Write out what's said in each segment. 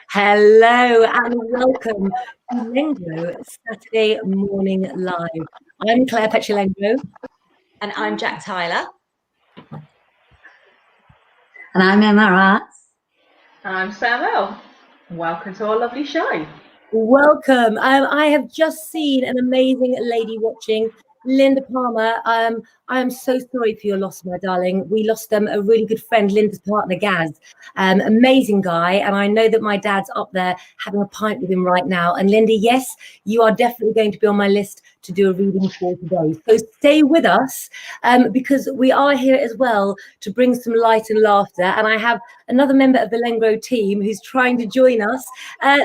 Hello and welcome to Lengro Saturday Morning Live. I'm Claire Lengro. And I'm Jack Tyler. And I'm Emma Arts. And I'm Sam L. Welcome to our lovely show. Welcome. I have just seen an amazing lady watching, Linda Palmer. I am so sorry for your loss, my darling. We lost a really good friend, Linda's partner, Gaz. Amazing guy. And I know that my dad's up there having a pint with him right now. And Linda, yes, you are definitely going to be on my list to do a reading for today. So stay with us because we are here as well to bring some light and laughter. And I have another member of the Lengro team who's trying to join us.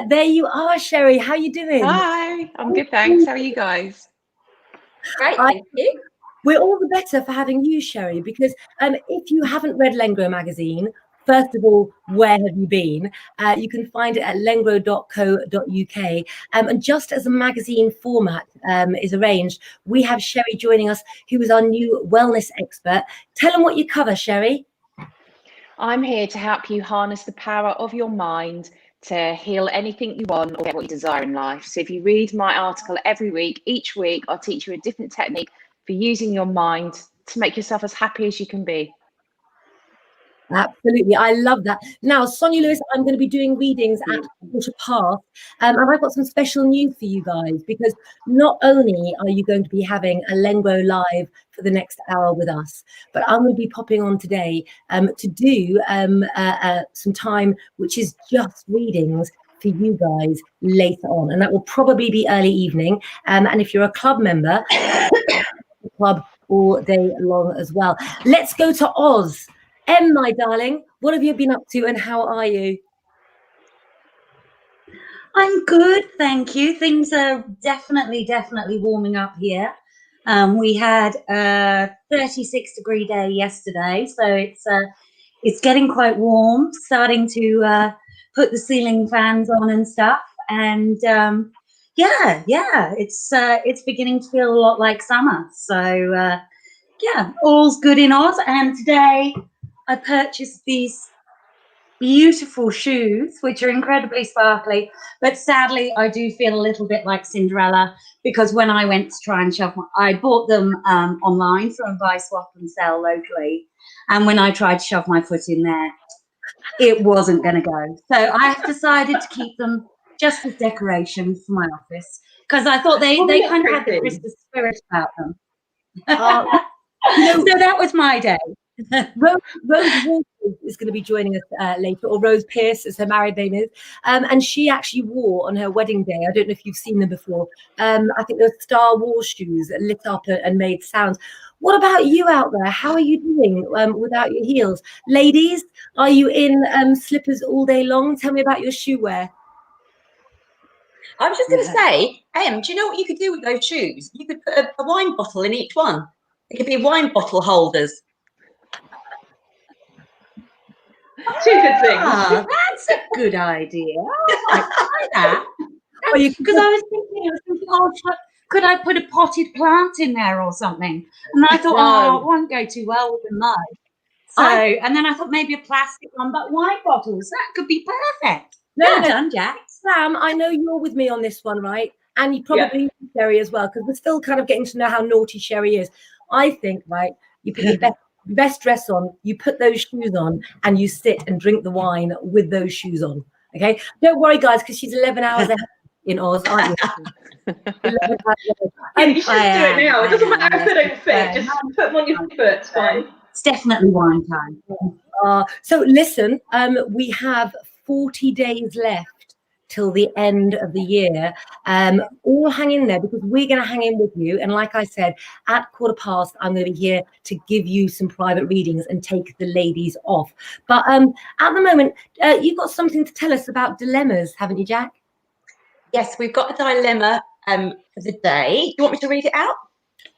There you are, Sherry. How are you doing? Hi, I'm good, thanks. How are you guys? Great, thank you. We're all the better for having you, Sherry, because if you haven't read Lengro magazine, first of all, where have you been? You can find it at lengro.co.uk. And just as a magazine format is arranged, we have Sherry joining us, who is our new wellness expert. Tell them what you cover, Sherry. I'm here to help you harness the power of your mind to heal anything you want or get what you desire in life. So if you read my article every week, each week, I'll teach you a different technique for using your mind to make yourself as happy as you can be. Absolutely. I love that. Now, Sonia Lewis, I'm going to be doing readings at 1:15. And I've got some special news for you guys, because not only are you going to be having a Lengro live for the next hour with us, but I'm going to be popping on today to do some time, which is just readings for you guys later on. And that will probably be early evening. And if you're a club member, club all day long as well. Let's go to Oz. Em, my darling, what have you been up to and how are you? I'm good, thank you. Things are definitely warming up here. We had a 36-degree day yesterday, so it's getting quite warm, starting to put the ceiling fans on and stuff. And yeah, it's beginning to feel a lot like summer. So yeah, all's good in Oz. And today I purchased these beautiful shoes, which are incredibly sparkly, but sadly I do feel a little bit like Cinderella, because when I went to try and shove I bought them online from Buy Swap and Sell locally, and when I tried to shove my foot in there, it wasn't going to go. So I decided to keep them just as decoration for my office, because I thought they kind of had the Christmas spirit about them. So that was my day. Rose Waters is going to be joining us later, or Rose Pierce, as her married name is, and she actually wore on her wedding day, I don't know if you've seen them before, I think those Star Wars shoes that lit up and made sounds. What about you out there? How are you doing without your heels? Ladies, are you in slippers all day long? Tell me about your shoe wear. I was just going to say, do you know what you could do with those shoes? You could put a wine bottle in each one. It could be wine bottle holders. Two good things. That's a good idea. I might try that. Because I was thinking, oh, could I put a potted plant in there or something? And I thought, oh, it won't go too well with the mud. So, and then I thought maybe a plastic one, but wine bottles, that could be perfect. No, done, Jack. Sam, I know you're with me on this one, right? And you probably Sherry as well, because we're still kind of getting to know how naughty Sherry is. I think, right, you put your best dress on, you put those shoes on, and you sit and drink the wine with those shoes on. Okay, don't worry, guys, because she's 11 hours ahead in Oz, aren't you? You should do it now. It doesn't matter if they don't fit. Just put them on your foot. It's fine. It's definitely wine time. So listen, we have 40 days left till the end of the year. All hang in there, because we're going to hang in with you. And like I said, at 1:15, I'm going to be here to give you some private readings and take the ladies off. But at the moment, you've got something to tell us about dilemmas, haven't you, Jack? Yes, we've got a dilemma for the day. Do you want me to read it out?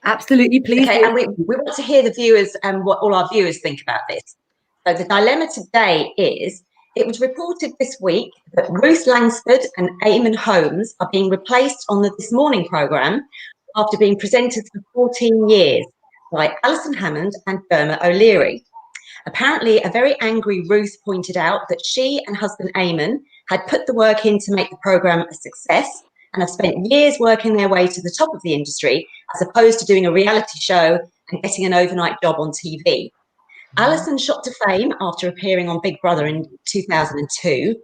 Absolutely, please. Okay, and we want to hear the viewers and what all our viewers think about this. So the dilemma today is, it was reported this week that Ruth Langsford and Eamon Holmes are being replaced on the This Morning programme after being presented for 14 years by Alison Hammond and Dermot O'Leary. Apparently, a very angry Ruth pointed out that she and husband Eamon had put the work in to make the programme a success and have spent years working their way to the top of the industry, as opposed to doing a reality show and getting an overnight job on TV. Alison shot to fame after appearing on Big Brother in 2002.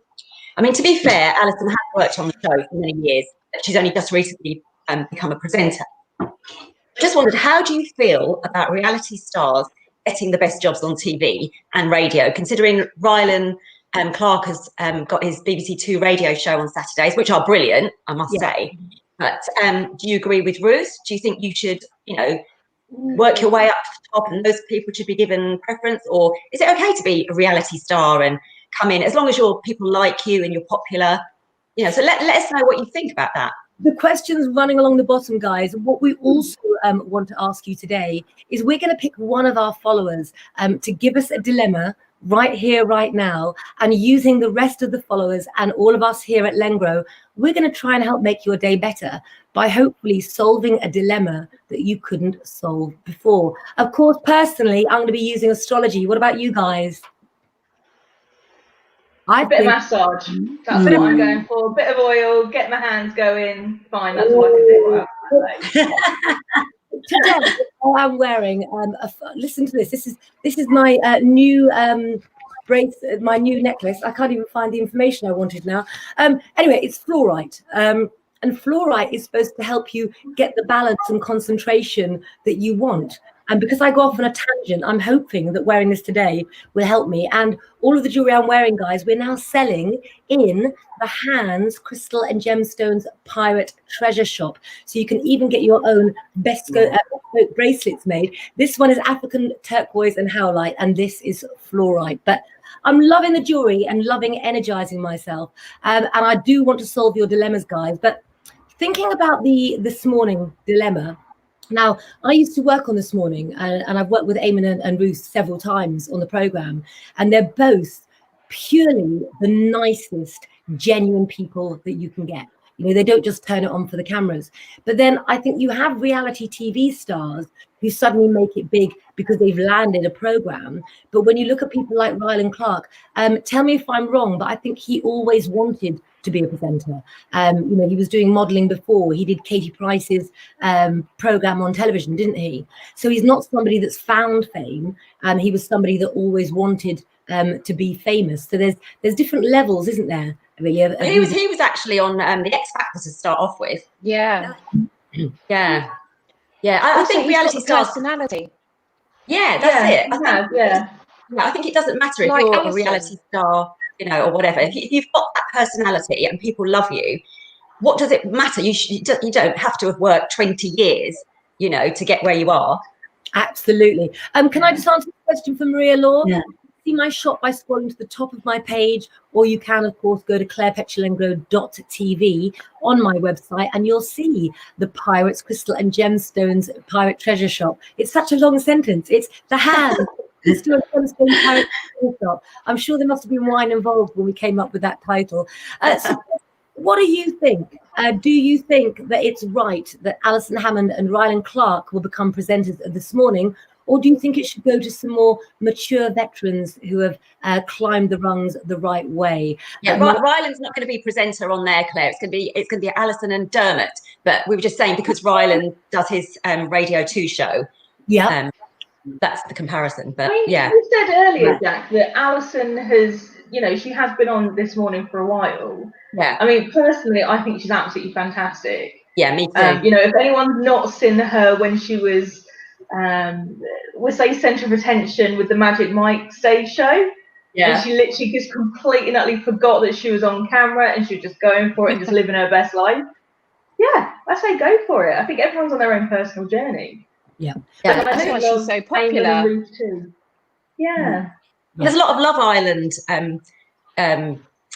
I mean, to be fair, Alison has worked on the show for many years. She's only just recently become a presenter. I just wondered, how do you feel about reality stars getting the best jobs on TV and radio, considering Rylan Clark has got his BBC Two radio show on Saturdays, which are brilliant, I must say. But do you agree with Ruth? Do you think you should, work your way up to the top and those people should be given preference? Or is it okay to be a reality star and come in, as long as people like you and you're popular? So let us know what you think about that. The questions running along the bottom, guys. What we also want to ask you today is we're going to pick one of our followers to give us a dilemma right here, right now, and using the rest of the followers and all of us here at Lengro, we're going to try and help make your day better by hopefully solving a dilemma that you couldn't solve before. Of course, personally, I'm going to be using astrology. What about you guys? A bit of massage. That's what I'm going for. A bit of oil, get my hands going. Fine, that's all I can do. Today, I'm wearing listen to this. This is my new bracelet, my new necklace. I can't even find the information I wanted now. Anyway, it's fluorite. And fluorite is supposed to help you get the balance and concentration that you want. And because I go off on a tangent, I'm hoping that wearing this today will help me. And all of the jewelry I'm wearing, guys, we're now selling in the Hands Crystal and Gemstones Pirate Treasure Shop. So you can even get your own best bracelets made. This one is African turquoise and howlite, and this is fluorite. But I'm loving the jewelry and loving energizing myself. And I do want to solve your dilemmas, guys. But thinking about this morning dilemma, now, I used to work on This Morning, and I've worked with Eamon and Ruth several times on the programme, and they're both purely the nicest, genuine people that you can get. They don't just turn it on for the cameras. But then I think you have reality TV stars who suddenly make it big because they've landed a programme. But when you look at people like Rylan Clark, tell me if I'm wrong, but I think he always wanted to be a presenter. He was doing modelling before. He did Katie Price's programme on television, didn't he? So he's not somebody that's found fame, and he was somebody that always wanted to be famous. So there's different levels, isn't there? Really, he was actually on the X Factor to start off with. Yeah. I think reality stars. Personality. Yeah, that's it. I think it doesn't matter if like you're Alison. a reality star, or whatever. If you've got that personality and people love you, what does it matter? You don't have to have worked 20 years, to get where you are. Absolutely. Can I just answer the question for Maria Law? Yeah. See my shop by scrolling to the top of my page, or you can, of course, go to clairepetulengro.tv on my website, and you'll see the Pirates, Crystal and Gemstones Pirate Treasure Shop. It's such a long sentence. It's the Hands Crystal and Gemstones Pirate Treasure Shop. I'm sure there must have been wine involved when we came up with that title. So what do you think? Do you think that it's right that Alison Hammond and Rylan Clark will become presenters This Morning? Or do you think it should go to some more mature veterans who have climbed the rungs the right way? Yeah, Rylan's not going to be presenter on there, Claire. It's going to be Alison and Dermot. But we were just saying, because Rylan does his Radio 2 show. Yeah. That's the comparison. But you said earlier, Jack, that Alison has, she has been on This Morning for a while. Yeah. I mean, personally, I think she's absolutely fantastic. Yeah, me too. If anyone's not seen her when she was we'll say centre of attention with the Magic Mike stage show. Yeah. And she literally just completely and utterly forgot that she was on camera, and she was just going for it and just living her best life. Yeah, I say go for it. I think everyone's on their own personal journey. Yeah. That's why she's so popular. Yeah. There's a lot of Love Island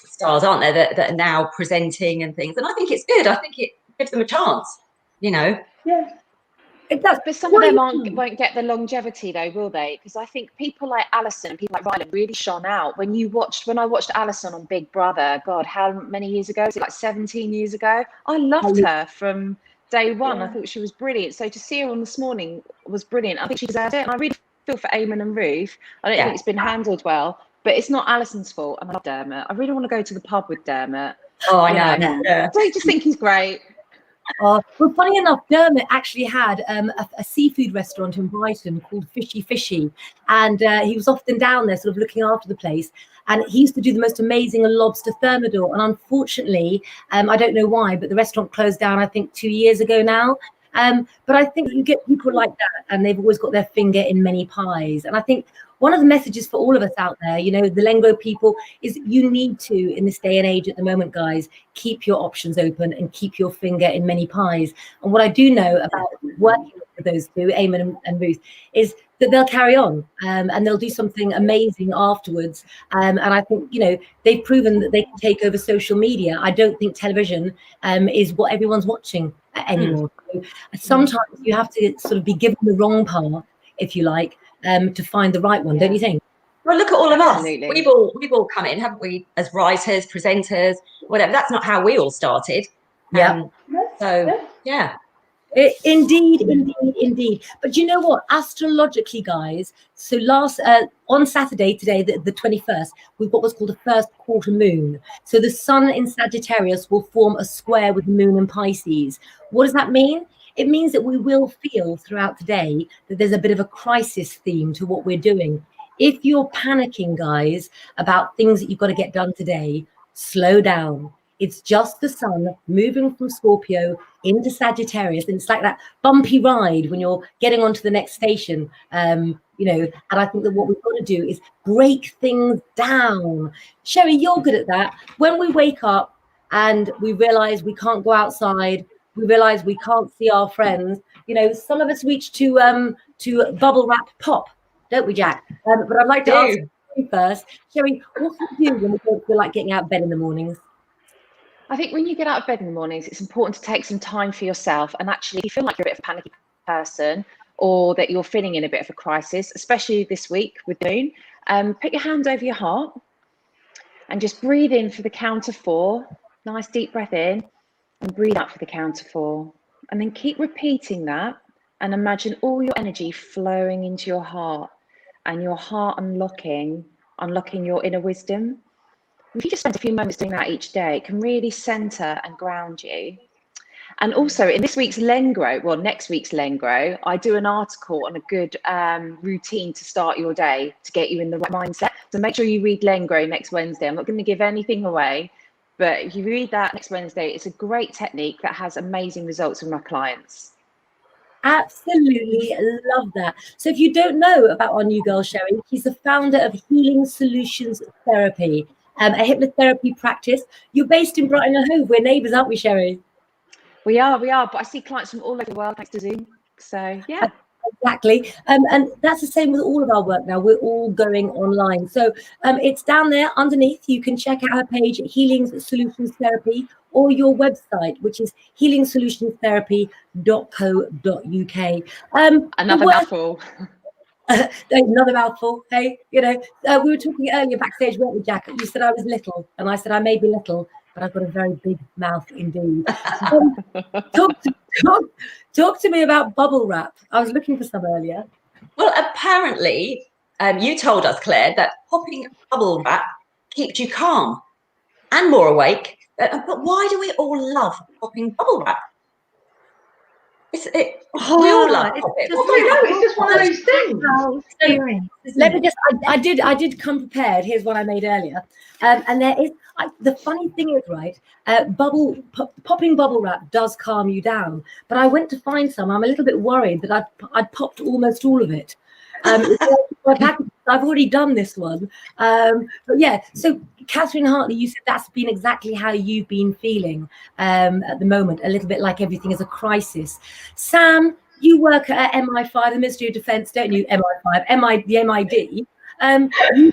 stars, aren't there, that are now presenting and things. And I think it's good. I think it gives them a chance, Yeah. It does. But some of them won't get the longevity, though, will they? Because I think people like Alison and people like Rylan really shone out. When I watched Alison on Big Brother, God, how many years ago? Was it like 17 years ago? I loved her from day one. I thought she was brilliant. So to see her on This Morning was brilliant. I think she deserved it. And I really feel for Eamon and Ruth. I don't think it's been handled well. But it's not Alison's fault. And I love Dermot. I really want to go to the pub with Dermot. Oh, I know. Yeah. I just think he's great. Well, funny enough, Dermot actually had a seafood restaurant in Brighton called Fishy Fishy, and he was often down there sort of looking after the place, and he used to do the most amazing lobster thermidor, and unfortunately, I don't know why, but the restaurant closed down, I think 2 years ago now. But I think you get people like that, and they've always got their finger in many pies. And I think one of the messages for all of us out there, you know, the Lengro people, is you need to, in this day and age at the moment, guys, keep your options open and keep your finger in many pies. And what I do know about working with those two, Eamon and Ruth, is that they'll carry on and they'll do something amazing afterwards. And I think, you know, they've proven that they can take over social media. I don't think television is what everyone's watching anymore. So sometimes you have to sort of be given the wrong path, if you like, to find the right one, don't you think? Well, look at all of us. Absolutely. We've all come in, haven't we, as writers, presenters, whatever. That's not how we all started. Yeah. So yeah. Indeed. But you know what? Astrologically, guys, so on Saturday, today, the 21st, we've got what's called a first quarter moon. So the sun in Sagittarius will form a square with the moon in Pisces. What does that mean? It means that we will feel throughout the day that there's a bit of a crisis theme to what we're doing. If you're panicking, guys, about things that you've got to get done today, slow down. It's just the sun moving from Scorpio into Sagittarius, and it's like that bumpy ride when you're getting onto the next station, you know. And I think that what we've got to do is break things down. Sherry, you're good at that. When we wake up and we realize we can't go outside, we realize we can't see our friends, you know, some of us reach to bubble wrap pop, don't we, Jack? But I'd like to ask you first, Sherry, what do you do when we don't feel like getting out of bed in the mornings? I think when you get out of bed in the mornings, it's important to take some time for yourself. And actually, if you feel like you're a bit of a panicky person, or that you're feeling in a bit of a crisis, especially this week with the moon, put your hand over your heart and just breathe in for the count of 4. Nice deep breath in, and breathe out for the count of 4. And then keep repeating that, and imagine all your energy flowing into your heart, and your heart unlocking your inner wisdom. If you just spend a few moments doing that each day, it can really center and ground you. And also in this week's Lengro, well, next week's Lengro, I do an article on a good routine to start your day to get you in the right mindset. So make sure you read Lengro next Wednesday. I'm not going to give anything away, but if you read that next Wednesday, it's a great technique that has amazing results with my clients. Absolutely love that. So if you don't know about our new girl, Sherry, she's the founder of Healing Solutions Therapy, a hypnotherapy practice. You're based in Brighton and Hove. We're neighbours, aren't we, Sherry? We are, but I see clients from all over the world thanks to Zoom. So yeah. Exactly. And that's the same with all of our work now. We're all going online. So it's down there underneath. You can check out our page, Healing Solutions Therapy, or your website, which is healingsolutionsTherapy.co.uk. Another mouthful. Another mouthful. Hey, you know, we were talking earlier backstage, weren't we, Jack? You said I was little, and I said I may be little, but I've got a very big mouth indeed. Talk to me about bubble wrap. I was looking for some earlier. Well, apparently, you told us, Claire, that popping bubble wrap keeps you calm and more awake. But why do we all love popping bubble wrap? We all love it. It's just one of those things. Let me just. I did come prepared. Here's one I made earlier, and there is. The funny thing is, right? Popping bubble wrap does calm you down, but I went to find some. I'm a little bit worried that I'd popped almost all of it. I've already done this one, but yeah. So Catherine Hartley, you said that's been exactly how you've been feeling at the moment, a little bit like everything is a crisis. Sam, you work at MI5, the Ministry of Defence, don't you? MI5, the MID. You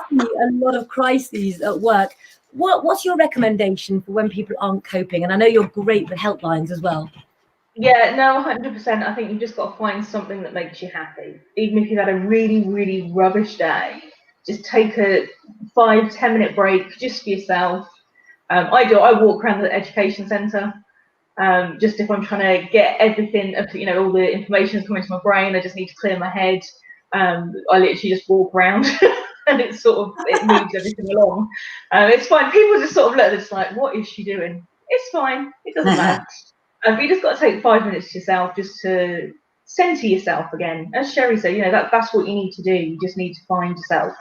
see a lot of crises at work. What's your recommendation for when people aren't coping? And I know you're great with helplines as well. Yeah, no, 100%. I think you've just got to find something that makes you happy. Even if you've had a really, really rubbish day, just take a 5-10 minute break just for yourself. I walk around the education centre. Just if I'm trying to get everything, you know, all the information coming to my brain, I just need to clear my head. I literally just walk around. and it moves everything along. It's fine. People just sort of look, it's like, what is she doing? It's fine. It doesn't matter. But you just got to take 5 minutes to yourself just to center yourself again. As Sherry said, that's what you need to do. You just need to find yourself.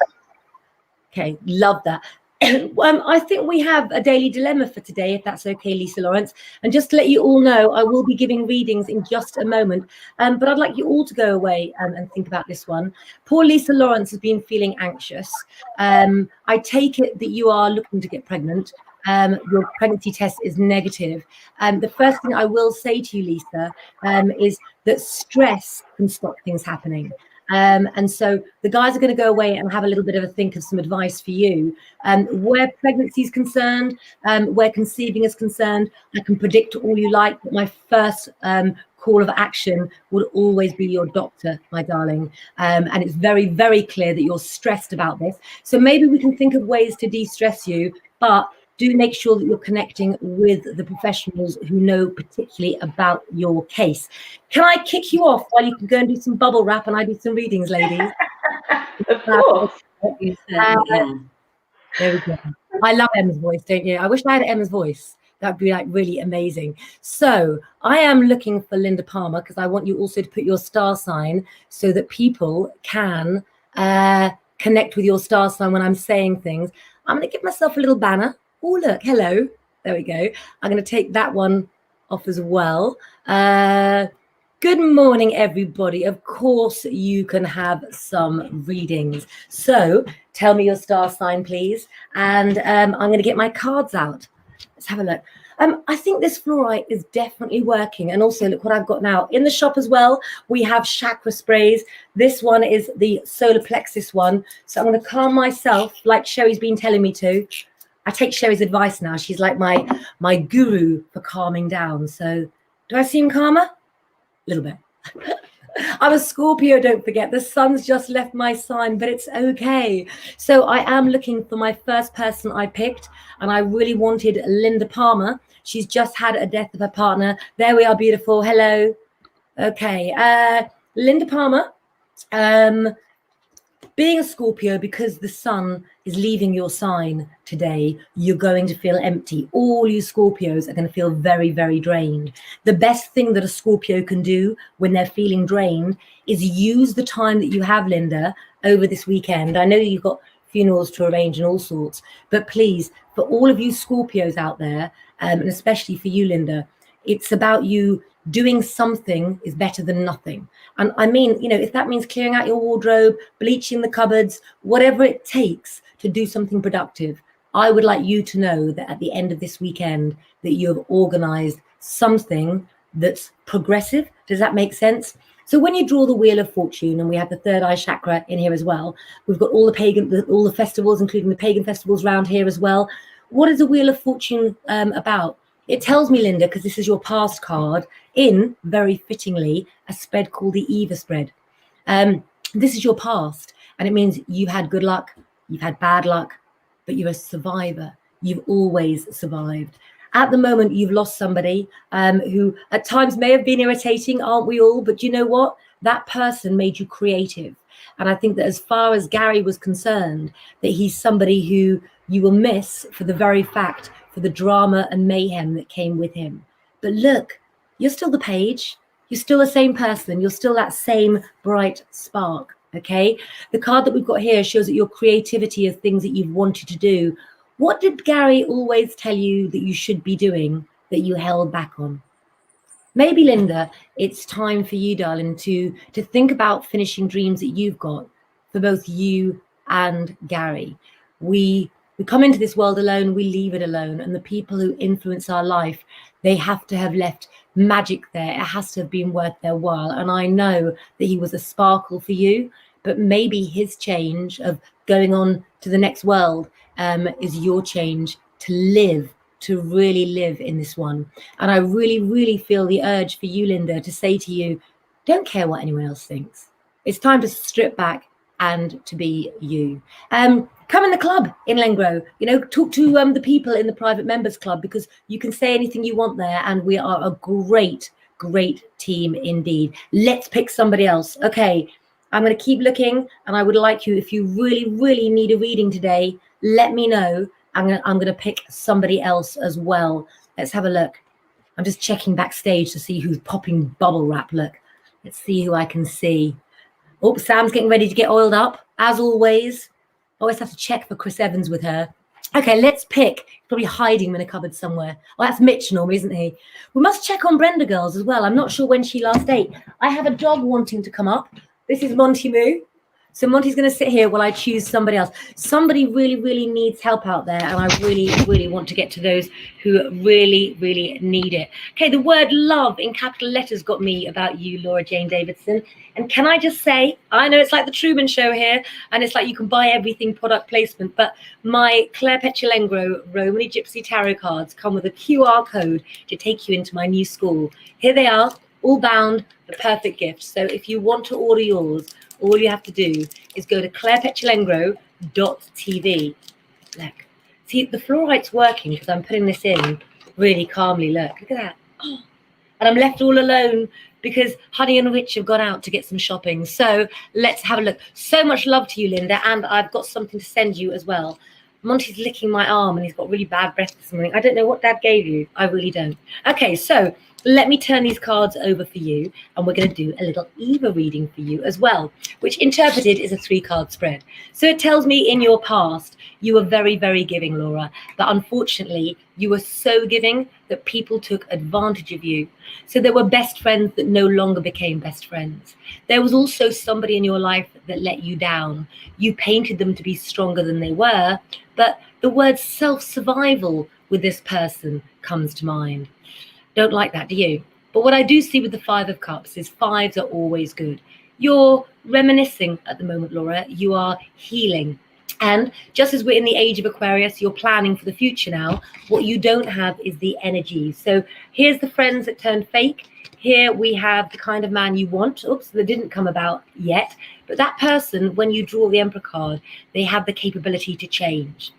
Okay, love that. I think we have a daily dilemma for today, if that's okay, Lisa Lawrence. And just to let you all know, I will be giving readings in just a moment. But I'd like you all to go away and think about this one. Poor Lisa Lawrence has been feeling anxious. I take it that you are looking to get pregnant. Your pregnancy test is negative. The first thing I will say to you, Lisa, is that stress can stop things happening. And so the guys are going to go away and have a little bit of a think of some advice for you. Where pregnancy is concerned, where conceiving is concerned, I can predict all you like, but my first call of action would always be your doctor, my darling. And it's very, very clear that you're stressed about this. So maybe we can think of ways to de-stress you, but do make sure that you're connecting with the professionals who know particularly about your case. Can I kick you off while you can go and do some bubble wrap and I do some readings, ladies? Of course. There we go. I love Emma's voice, don't you? I wish I had Emma's voice. That'd be like really amazing. So I am looking for Linda Palmer because I want you also to put your star sign so that people can connect with your star sign when I'm saying things. I'm going to give myself a little banner. Oh, look, hello. There we go. I'm going to take that one off as well. Good morning, everybody. Of course, you can have some readings. So tell me your star sign, please. And I'm going to get my cards out. Let's have a look. I think this fluorite is definitely working. And also, look what I've got now. In the shop as well, we have chakra sprays. This one is the solar plexus one. So I'm going to calm myself like Sherry's been telling me to. I take Sherry's advice now. She's like my guru for calming down. So do I seem calmer? A little bit. I'm a Scorpio, don't forget. The sun's just left my sign, but it's okay. So I am looking for my first person I picked, and I really wanted Linda Palmer. She's just had a death of her partner. There we are, beautiful. Hello. Okay. Linda Palmer. Being a Scorpio, because the sun is leaving your sign today, you're going to feel empty. All you Scorpios are going to feel very, very drained. The best thing that a Scorpio can do when they're feeling drained is use the time that you have, Linda, over this weekend. I know you've got funerals to arrange and all sorts, but please, for all of you Scorpios out there, and especially for you, Linda, it's about you doing something is better than nothing. And I mean, if that means clearing out your wardrobe, bleaching the cupboards, whatever it takes to do something productive, I would like you to know that at the end of this weekend that you have organized something that's progressive. Does that make sense? So when you draw the Wheel of Fortune, and we have the third eye chakra in here as well, we've got all the festivals, including the pagan festivals around here as well. What is the Wheel of Fortune about? It tells me, Linda, because this is your past card, in, very fittingly, a spread called the Eva spread. This is your past, and it means you've had good luck, you've had bad luck, but you're a survivor. You've always survived. At the moment, you've lost somebody who at times may have been irritating, aren't we all? But you know what? That person made you creative. And I think that as far as Gary was concerned, that he's somebody who you will miss for the very fact, for the drama and mayhem that came with him. But look, you're still the page. You're still the same person. You're still that same bright spark, okay? The card that we've got here shows that your creativity of things that you've wanted to do. What did Gary always tell you that you should be doing that you held back on? Maybe, Linda, it's time for you, darling, to think about finishing dreams that you've got for both you and Gary. We come into this world alone, we leave it alone. And the people who influence our life, they have to have left magic there. It has to have been worth their while. And I know that he was a sparkle for you, but maybe his change of going on to the next world is your change to live, to really live in this one. And I really, really feel the urge for you, Linda, to say to you, don't care what anyone else thinks. It's time to strip back and to be you. Come in the club in Lengro, talk to the people in the private members club, because you can say anything you want there, and we are a great, great team indeed. Let's pick somebody else. Okay, I'm going to keep looking, and I would like you, if you really, really need a reading today, let me know. I'm going to pick somebody else as well. Let's have a look. I'm just checking backstage to see who's popping bubble wrap. Look, let's see who I can see. Oh, Sam's getting ready to get oiled up, as always. Always have to check for Chris Evans with her. Okay, let's pick. Probably hiding him in a cupboard somewhere. Oh, that's Mitch normally, isn't he? We must check on Brenda girls as well. I'm not sure when she last ate. I have a dog wanting to come up. This is Monty Moo. So Monty's going to sit here while I choose somebody else. Somebody really, really needs help out there, and I really, really want to get to those who really, really need it. Okay, the word love in capital letters got me about you, Laura Jane Davidson. And can I just say, I know it's like the Truman Show here, and it's like you can buy everything product placement, but my Claire Lengro Romany Gypsy Tarot cards come with a QR code to take you into my new school. Here they are, all bound, the perfect gift. So if you want to order yours, all you have to do is go to clairepetulengro.tv. Look, see, the fluorite's working because I'm putting this in really calmly. Look at that. Oh. And I'm left all alone because Honey and Rich have gone out to get some shopping. So let's have a look. So much love to you, Linda. And I've got something to send you as well. Monty's licking my arm and he's got really bad breath this morning. I don't know what Dad gave you. I really don't. Okay, so let me turn these cards over for you, and we're going to do a little Eva reading for you as well, which interpreted is a 3-card spread. So it tells me in your past, you were very, very giving, Laura, but unfortunately, you were so giving that people took advantage of you. So there were best friends that no longer became best friends. There was also somebody in your life that let you down. You painted them to be stronger than they were, but the word self-survival with this person comes to mind. Don't like that, do you? But what I do see with the 5 of Cups is 5s are always good. You're reminiscing at the moment, Laura. You are healing. And just as we're in the age of Aquarius, you're planning for the future now. What you don't have is the energy. So here's the friends that turned fake. Here we have the kind of man you want. Oops, that didn't come about yet. But that person, when you draw the Emperor card, they have the capability to change.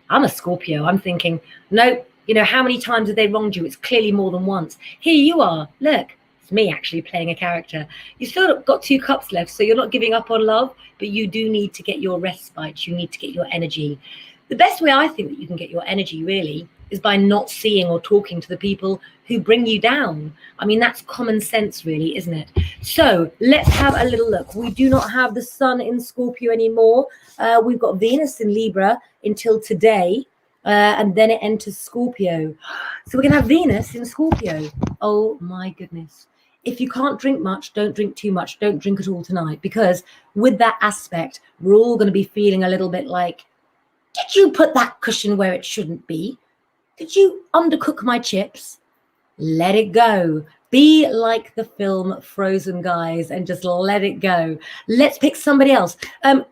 I'm a Scorpio. I'm thinking, no. You know, how many times have they wronged you? It's clearly more than once. Here you are. Look, it's me actually playing a character. You still got 2 cups left, so you're not giving up on love, but you do need to get your respite. You need to get your energy. The best way I think that you can get your energy really is by not seeing or talking to the people who bring you down. I mean, that's common sense really, isn't it? So let's have a little look. We do not have the sun in Scorpio anymore. We've got Venus in Libra until today. And then it enters Scorpio. So we're going to have Venus in Scorpio. Oh, my goodness. If you can't drink much, don't drink too much. Don't drink at all tonight. Because with that aspect, we're all going to be feeling a little bit like, did you put that cushion where it shouldn't be? Did you undercook my chips? Let it go. Be like the film Frozen, guys, and just let it go. Let's pick somebody else.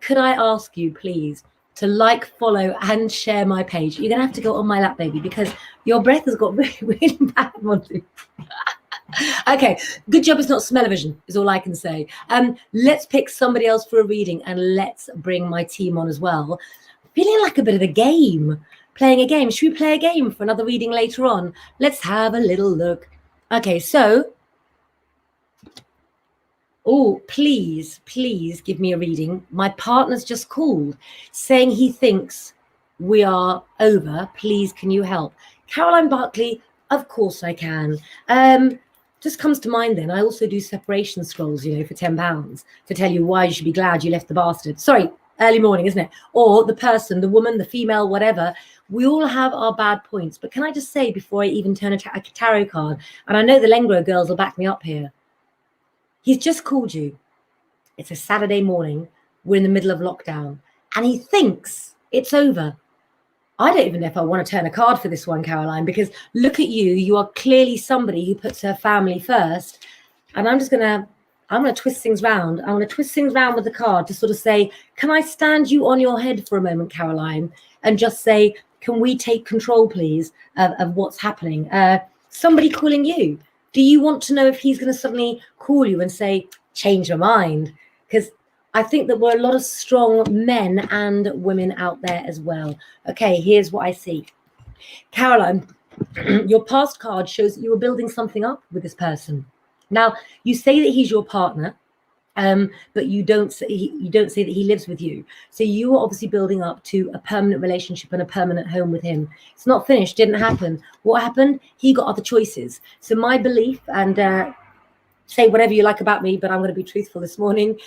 Could I ask you, please, to like, follow, and share my page? You're going to have to go on my lap, baby, because your breath has got really, really bad, Monty. Okay, good job it's not smell-o-vision, is all I can say. Let's pick somebody else for a reading, and let's bring my team on as well. Feeling like a bit of a game, playing a game. Should we play a game for another reading later on? Let's have a little look. Okay, so... Oh, please, please give me a reading. My partner's just called saying he thinks we are over. Please, can you help? Caroline Barkley, of course I can. Just comes to mind then. I also do separation scrolls, you know, for £10 to tell you why you should be glad you left the bastard. Sorry, early morning, isn't it? Or the person, the woman, the female, whatever. We all have our bad points. But can I just say before I even turn a tarot card, and I know the Lengro girls will back me up here, he's just called you. It's a Saturday morning. We're in the middle of lockdown. And he thinks it's over. I don't even know if I want to turn a card for this one, Caroline, because look at you. You are clearly somebody who puts her family first. And I'm going to twist things round. I'm going to twist things round with the card to sort of say, can I stand you on your head for a moment, Caroline, and just say, can we take control, please, of what's happening? Somebody calling you. Do you want to know if he's going to suddenly call you and say, change your mind? Because I think that we're a lot of strong men and women out there as well. Okay, here's what I see. Caroline, your past card shows that you were building something up with this person. Now, you say that he's your partner, but you don't say that he lives with you. So you are obviously building up to a permanent relationship and a permanent home with him. It's not finished, didn't happen. What happened? He got other choices. So my belief, and say whatever you like about me, but I'm going to be truthful this morning.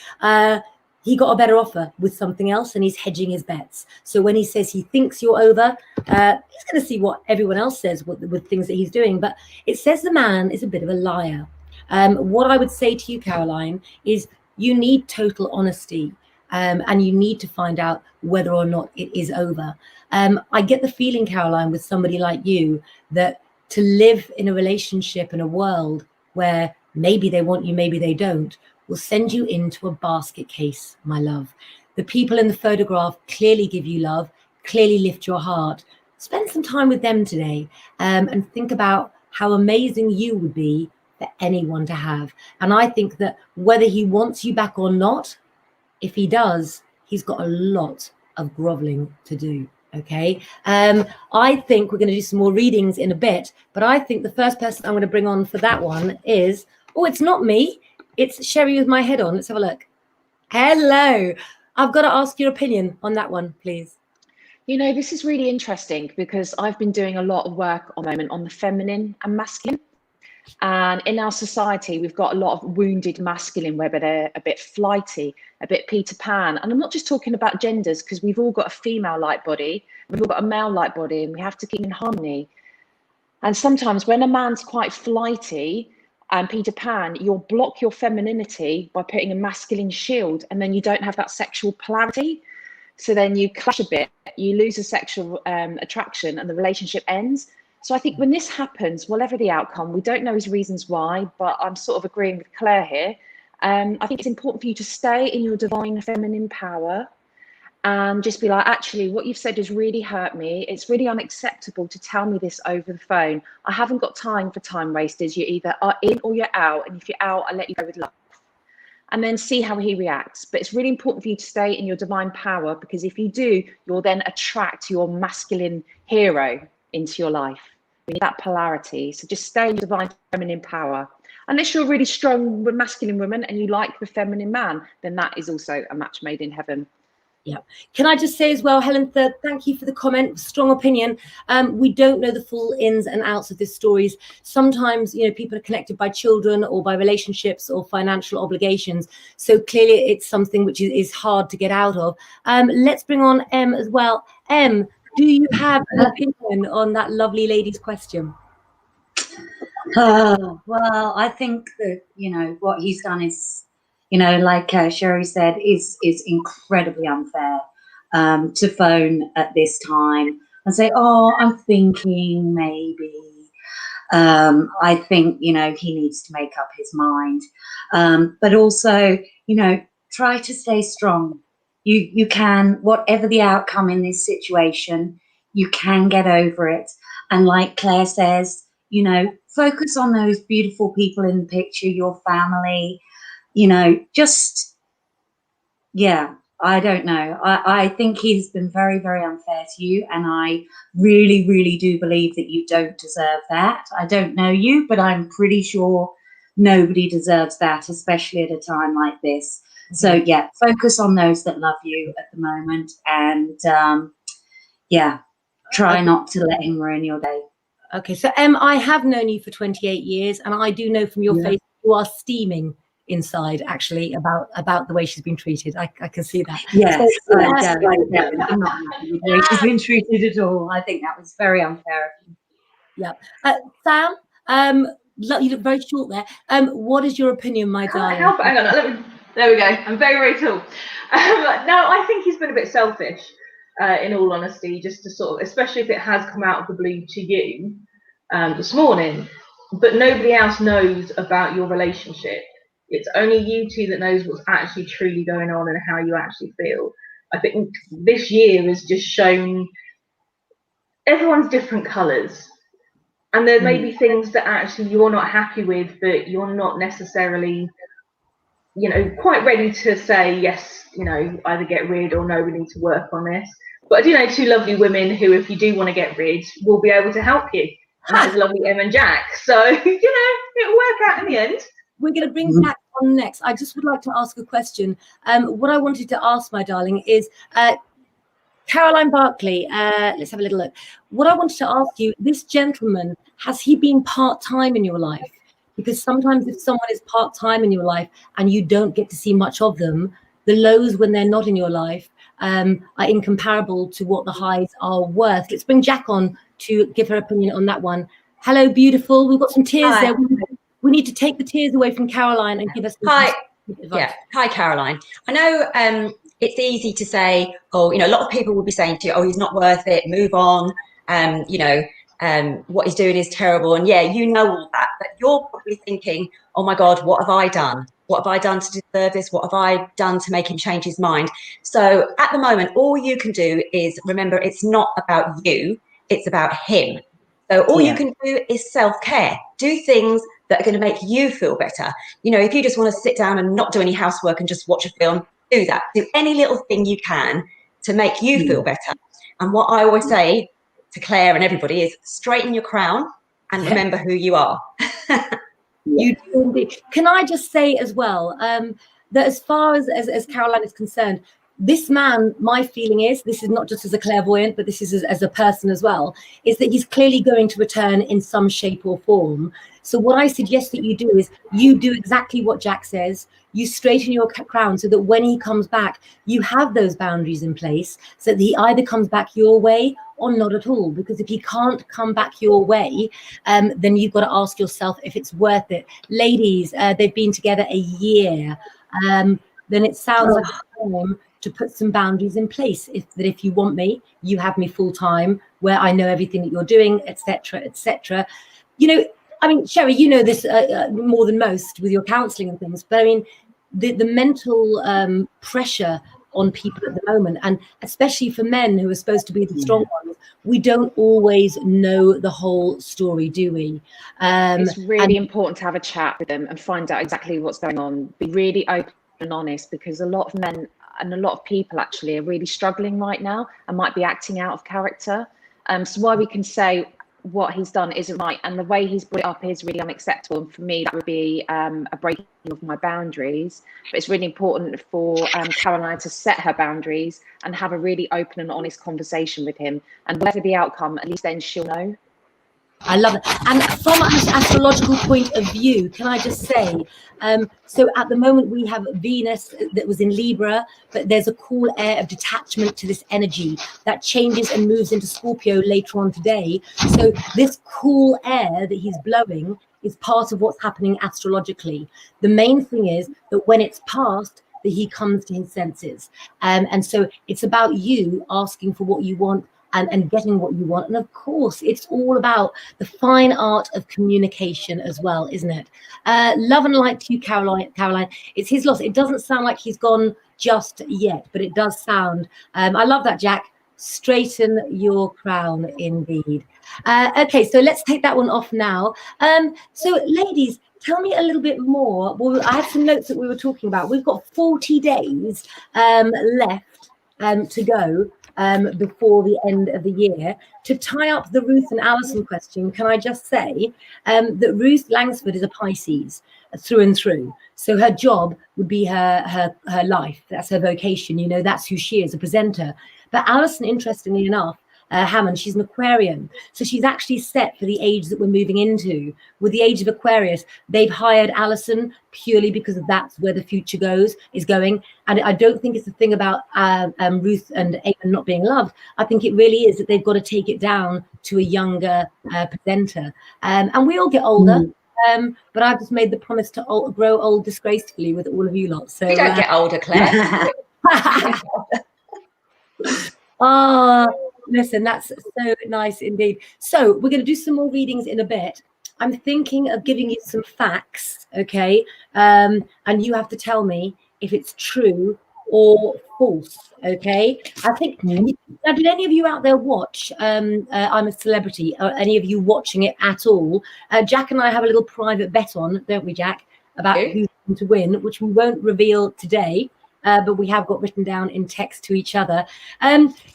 He got a better offer with something else, and he's hedging his bets. So when he says he thinks you're over, he's going to see what everyone else says with things that he's doing. But it says the man is a bit of a liar. What I would say to you, Caroline, is you need total honesty, and you need to find out whether or not it is over. I get the feeling, Caroline, with somebody like you, that to live in a relationship in a world where maybe they want you, maybe they don't, will send you into a basket case, my love. The people in the photograph clearly give you love, clearly lift your heart. Spend some time with them today, and think about how amazing you would be for anyone to have. And I think that whether he wants you back or not, if he does, he's got a lot of groveling to do. Okay. I think we're going to do some more readings in a bit, but I think the first person I'm going to bring on for that one is, oh, it's not me. It's Sherry with my head on. Let's have a look. Hello. I've got to ask your opinion on that one, please. You know, this is really interesting because I've been doing a lot of work on the feminine and masculine. And in our society, we've got a lot of wounded masculine where they're a bit flighty, a bit Peter Pan. And I'm not just talking about genders, because we've all got a female light body, we've all got a male light body, and we have to keep in harmony. And sometimes when a man's quite flighty and Peter Pan, you'll block your femininity by putting a masculine shield, and then you don't have that sexual polarity. So then you clash a bit, you lose a sexual attraction, and the relationship ends. So I think when this happens, whatever the outcome, we don't know his reasons why, but I'm sort of agreeing with Claire here. I think it's important for you to stay in your divine feminine power and just be like, actually, what you've said has really hurt me. It's really unacceptable to tell me this over the phone. I haven't got time for time wasters. You either are in or you're out. And if you're out, I'll let you go with love. And then see how he reacts. But it's really important for you to stay in your divine power, because if you do, you'll then attract your masculine hero into your life. We need that polarity. So just stay in your divine feminine power. Unless you're a really strong masculine woman and you like the feminine man, then that is also a match made in heaven. Yeah. Can I just say as well, Helen, thank you for the comment. Strong opinion. We don't know the full ins and outs of these stories. Sometimes, you know, people are connected by children or by relationships or financial obligations. So clearly it's something which is hard to get out of. Let's bring on Em as well. Em, do you have an opinion on that lovely lady's question? Well, I think that, you know, what he's done is, you know, like Sherry said, is incredibly unfair, to phone at this time and say, oh, I'm thinking maybe. I think, you know, he needs to make up his mind. But also, you know, try to stay strong. You can, whatever the outcome in this situation, you can get over it. And like Claire says, you know, focus on those beautiful people in the picture, your family, you know, just, yeah, I don't know. I think he's been very, very unfair to you. And I really, really do believe that you don't deserve that. I don't know you, but I'm pretty sure nobody deserves that, especially at a time like this. Mm-hmm. So, yeah, focus on those that love you at the moment. And, yeah, try not to let him ruin your day. Okay, so I have known you for 28 years, and I do know from your face you are steaming inside, actually, about the way she's been treated. I can see that. Yes, so, I'm not happy with the way she's been treated at all. I think that was very unfair. Yeah. Sam, you look very short there. What is your opinion, my darling? Hang on, there we go. I'm very, very tall. No, I think he's been a bit selfish. In all honesty, just to sort of, especially if it has come out of the blue to you this morning, but nobody else knows about your relationship. It's only you two that knows what's actually truly going on and how you actually feel. I think this year has just shown everyone's different colours, and there may be things that actually you're not happy with, but you're not necessarily, you know, quite ready to say yes, you know, either get rid or no, we need to work on this. But I do know two lovely women who, if you do want to get rid, will be able to help you. And that is lovely Em and Jack. So, you know, it'll work out in the end. We're going to bring Jack on next, I just would like to ask a question. What I wanted to ask, my darling, is Caroline Barkley, let's have a little look. What I wanted to ask you, this gentleman, has he been part-time in your life? Because sometimes if someone is part-time in your life and you don't get to see much of them, the lows when they're not in your life are incomparable to what the highs are worth. Let's bring Jack on to give her opinion on that one. Hello, beautiful. We've got some tears there. We need to take the tears away from Caroline and give us some advice. Yeah. Hi, Caroline. I know it's easy to say, oh, a lot of people will be saying to you, oh, he's not worth it, move on. What he's doing is terrible. And yeah, you know all that, but you're probably thinking, oh my God, what have I done? What have I done to deserve this? What have I done to make him change his mind? So at the moment, all you can do is remember, it's not about you, it's about him. So all you can do is self-care. Do things that are going to make you feel better. If you just want to sit down and not do any housework and just watch a film, do that. Do any little thing you can to make you feel better. And what I always say to Claire and everybody is straighten your crown and remember who you are. You do indeed. Can I just say as well that as far as Caroline is concerned, this man, my feeling is, this is not just as a clairvoyant, but this is as a person as well, is that he's clearly going to return in some shape or form. So what I suggest that you do is you do exactly what Jack says. You straighten your crown so that when he comes back, you have those boundaries in place so that he either comes back your way or not at all. Because if he can't come back your way, then you've got to ask yourself if it's worth it. Ladies, they've been together a year. Then it sounds like time to put some boundaries in place. If you want me, you have me full time, where I know everything that you're doing, etc., etc. I mean, Sherry, you know this more than most with your counselling and things. But I mean, the mental pressure on people at the moment, and especially for men who are supposed to be the strong ones, we don't always know the whole story, do we? It's really important to have a chat with them and find out exactly what's going on. Be really open and honest, because a lot of men and a lot of people actually are really struggling right now and might be acting out of character. So while we can say what he's done isn't right and the way he's brought it up is really unacceptable, and for me that would be a breaking of my boundaries, but it's really important for Caroline to set her boundaries and have a really open and honest conversation with him, and whatever the outcome, at least then she'll know. I love it. And from an astrological point of view, can I just say, so at the moment we have Venus that was in Libra, but there's a cool air of detachment to this energy that changes and moves into Scorpio later on today. So this cool air that he's blowing is part of what's happening astrologically. The main thing is that when it's passed, that he comes to his senses. And so it's about you asking for what you want and getting what you want. And of course, it's all about the fine art of communication as well, isn't it? Love and light to you, Caroline. It's his loss. It doesn't sound like he's gone just yet, but it does sound. I love that, Jack. Straighten your crown, indeed. Okay, so let's take that one off now. So, ladies, tell me a little bit more. Well, I have some notes that we were talking about. We've got 40 days left to go. Before the end of the year. To tie up the Ruth and Alison question, can I just say that Ruth Langsford is a Pisces through and through. So her job would be her life. That's her vocation. That's who she is, a presenter. But Alison, interestingly enough, Hammond, she's an Aquarian. So she's actually set for the age that we're moving into. With the age of Aquarius, they've hired Alison purely because that's where the future is going. And I don't think it's a thing about Ruth and Eamon not being loved. I think it really is that they've got to take it down to a younger presenter. And we all get older. But I've just made the promise to grow old disgracefully with all of you lot. So you don't get older, Claire. Listen, that's so nice indeed. So we're going to do some more readings in a bit. I'm thinking of giving you some facts, okay? And you have to tell me if it's true or false, okay? I think, now did any of you out there watch I'm a Celebrity, or any of you watching it at all? Jack and I have a little private bet on, don't we, Jack, about who's going to win, which we won't reveal today, but we have got written down in text to each other.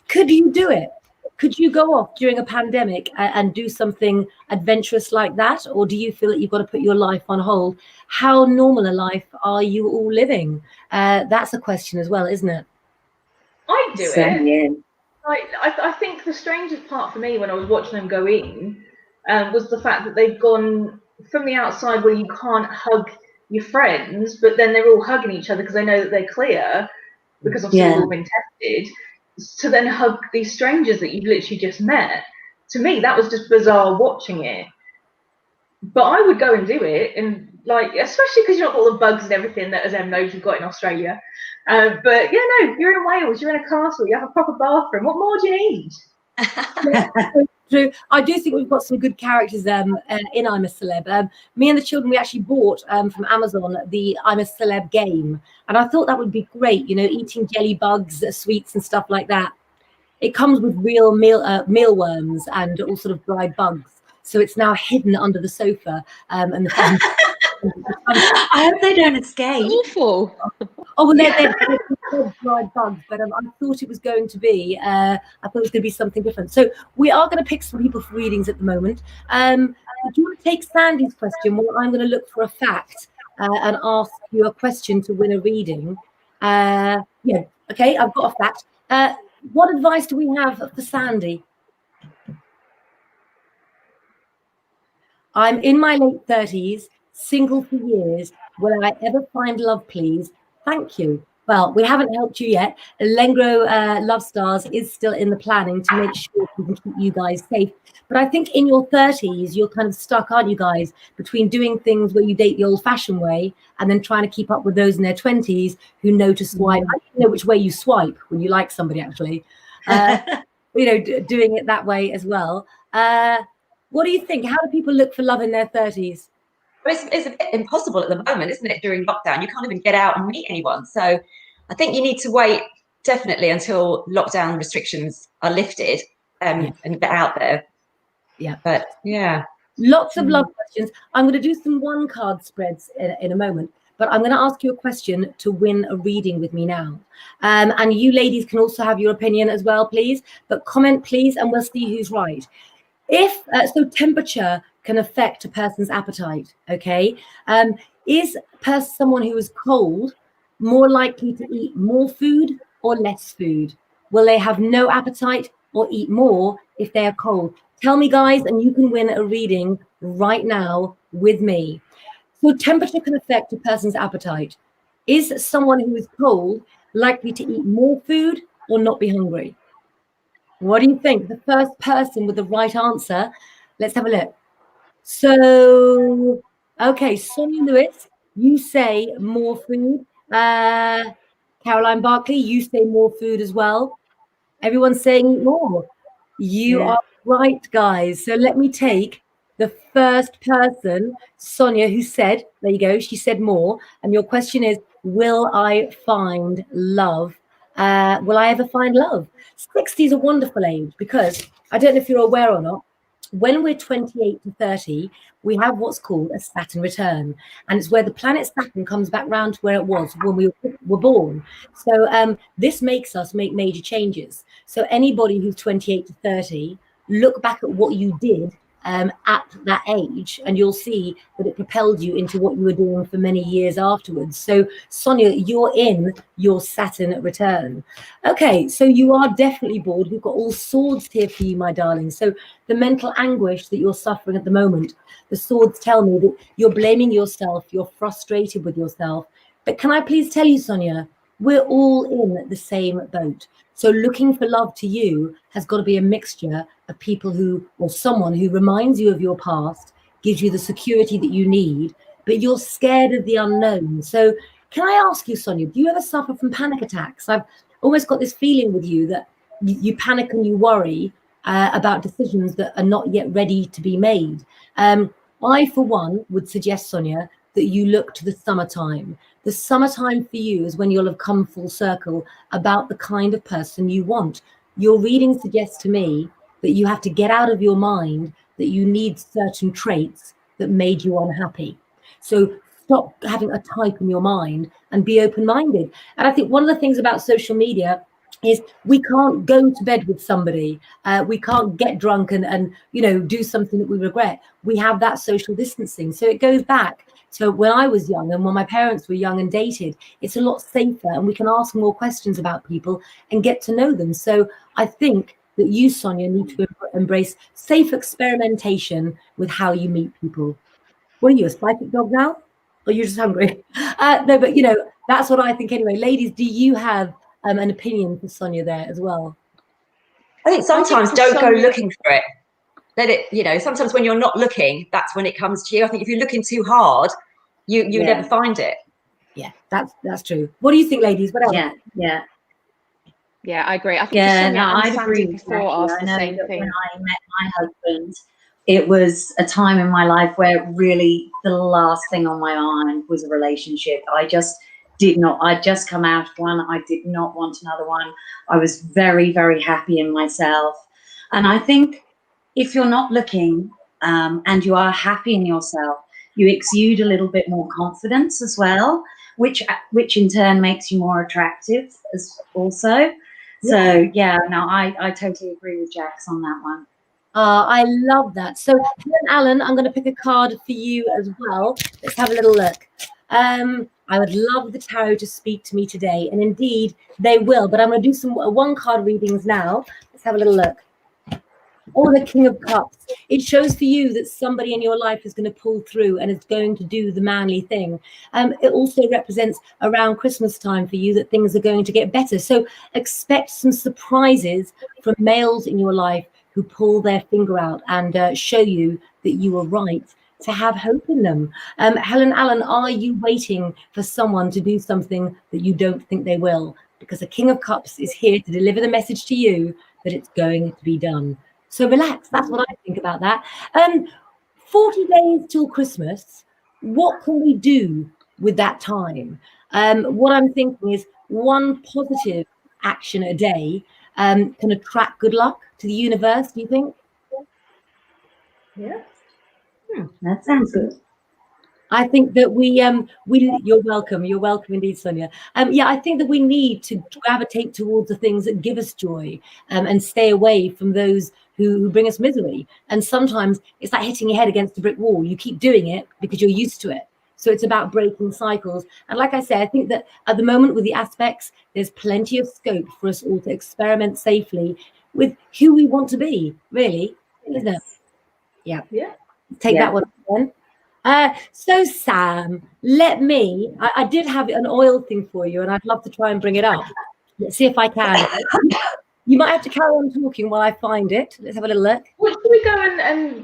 Could you do it? Could you go off during a pandemic and do something adventurous like that? Or do you feel that you've got to put your life on hold? How normal a life are you all living? That's a question as well, isn't it? I'd do Same it. here. I think the strangest part for me when I was watching them go in was the fact that they've gone from the outside where you can't hug your friends, but then they're all hugging each other because they know that they're clear, because obviously they've all been tested, to then hug these strangers that you've literally just met. To me, that was just bizarre watching it. But I would go and do it, and like, especially because you've got all the bugs and everything that, as Em knows, you've got in Australia. But yeah, no, you're in Wales, you're in a castle, you have a proper bathroom. What more do you need? True. I do think we've got some good characters in I'm a Celeb. Me and the children, we actually bought from Amazon the I'm a Celeb game, and I thought that would be great. You know, eating jelly bugs, sweets, and stuff like that. It comes with real mealworms and all sort of dry bugs. So it's now hidden under the sofa, and the I hope they don't escape. Awful. Oh, well, they're dried bugs, but I thought it was going to be. I thought it was going to be something different. So we are going to pick some people for readings at the moment. Do you want to take Sandy's question? Well, I'm going to look for a fact and ask you a question to win a reading. Yeah, okay, I've got a fact. What advice do we have for Sandy? I'm in my late 30s, single for years. Will I ever find love, please? Thank you. Well, we haven't helped you yet. Lengro Love Stars is still in the planning to make sure we can keep you guys safe. But I think in your 30s, you're kind of stuck, aren't you guys, between doing things where you date the old-fashioned way and then trying to keep up with those in their 20s who know to swipe. I don't know which way you swipe when you like somebody, actually. You know, doing it that way as well. What do you think? How do people look for love in their 30s? It's a bit impossible at the moment, isn't it? During lockdown, you can't even get out and meet anyone. So I think you need to wait definitely until lockdown restrictions are lifted and get out there. Yeah. But yeah. Lots of love questions. I'm going to do some one card spreads in a moment, but I'm going to ask you a question to win a reading with me now. And you ladies can also have your opinion as well, please. But comment, please, and we'll see who's right. If so, temperature can affect a person's appetite. Okay, is someone who is cold more likely to eat more food or less food? Will they have no appetite or eat more if they are cold? Tell me, guys, and you can win a reading right now with me. So, temperature can affect a person's appetite. Is someone who is cold likely to eat more food or not be hungry? What do you think? The first person with the right answer. Let's have a look. So, okay, Sonia Lewis, you say more food. Caroline Barkley, you say more food as well. Everyone's saying eat more. You are right, guys. So let me take the first person, Sonia, who said, there you go, she said more. And your question is, will I find love? Will I ever find love? 60 is a wonderful age because I don't know if you're aware or not. When we're 28 to 30, we have what's called a Saturn return. And it's where the planet Saturn comes back round to where it was when we were born. So this makes us make major changes. So anybody who's 28 to 30, look back at what you did at that age, and you'll see that it propelled you into what you were doing for many years afterwards. So, Sonia, you're in your Saturn return. Okay, so you are definitely bored. We've got all swords here for you, my darling. So the mental anguish that you're suffering at the moment, the swords tell me that you're blaming yourself, you're frustrated with yourself. But can I please tell you, Sonia, we're all in the same boat. So looking for love to you has got to be a mixture of people who, or someone who reminds you of your past, gives you the security that you need, but you're scared of the unknown. So can I ask you, Sonia, do you ever suffer from panic attacks? I've almost got this feeling with you that you panic and you worry about decisions that are not yet ready to be made. I, for one, would suggest, Sonia, that you look to the summertime. The summertime for you is when you'll have come full circle about the kind of person you want. Your reading suggests to me that you have to get out of your mind that you need certain traits that made you unhappy. So stop having a type in your mind and be open-minded. And I think one of the things about social media, is we can't go to bed with somebody. We can't get drunk and do something that we regret. We have that social distancing. So it goes back to when I was young and when my parents were young and dated. It's a lot safer, and we can ask more questions about people and get to know them. So I think that you, Sonia, need to embrace safe experimentation with how you meet people. What are you, a psychic dog now? Or are you just hungry? No, but that's what I think anyway. Ladies, do you have an opinion for Sonia there as well? I think sometimes don't go looking for it. Let it, sometimes when you're not looking, that's when it comes to you. I think if you're looking too hard, you never find it. Yeah, that's true. What do you think, ladies? What else? Yeah, I agree. I think I'd agree with before asked the same that thing. when I met my husband, it was a time in my life where really the last thing on my mind was a relationship. I'd just come out of one. I did not want another one. I was very, very happy in myself. And I think if you're not looking and you are happy in yourself, you exude a little bit more confidence as well, which in turn makes you more attractive as also. So I totally agree with Jax on that one. I love that. So Helen Allen, I'm going to pick a card for you as well. Let's have a little look. I would love the tarot to speak to me today, and indeed they will, but I'm going to do some one card readings now. Let's have a little look. Oh, the King of Cups. It shows for you that somebody in your life is going to pull through and is going to do the manly thing. It also represents around Christmas time for you that things are going to get better. So expect some surprises from males in your life who pull their finger out and show you that you were right to have hope in them. Helen Allen, are you waiting for someone to do something that you don't think they will? Because the King of Cups is here to deliver the message to you that it's going to be done. So relax. That's what I think about that. 40 days till Christmas. What can we do with that time? What I'm thinking is one positive action a day can attract good luck to the universe. Do you think? Yeah. That sounds good. I think that you're welcome. You're welcome indeed, Sonia. I think that we need to gravitate towards the things that give us joy and stay away from those who bring us misery. And sometimes it's like hitting your head against a brick wall. You keep doing it because you're used to it. So it's about breaking cycles. And like I said, I think that at the moment with the aspects, there's plenty of scope for us all to experiment safely with who we want to be, really, isn't it? Yeah. Take that one then. So Sam, I did have an oil thing for you and I'd love to try and bring it up. Let's see if I can. You might have to carry on talking while I find it. Let's have a little look. Well, should we go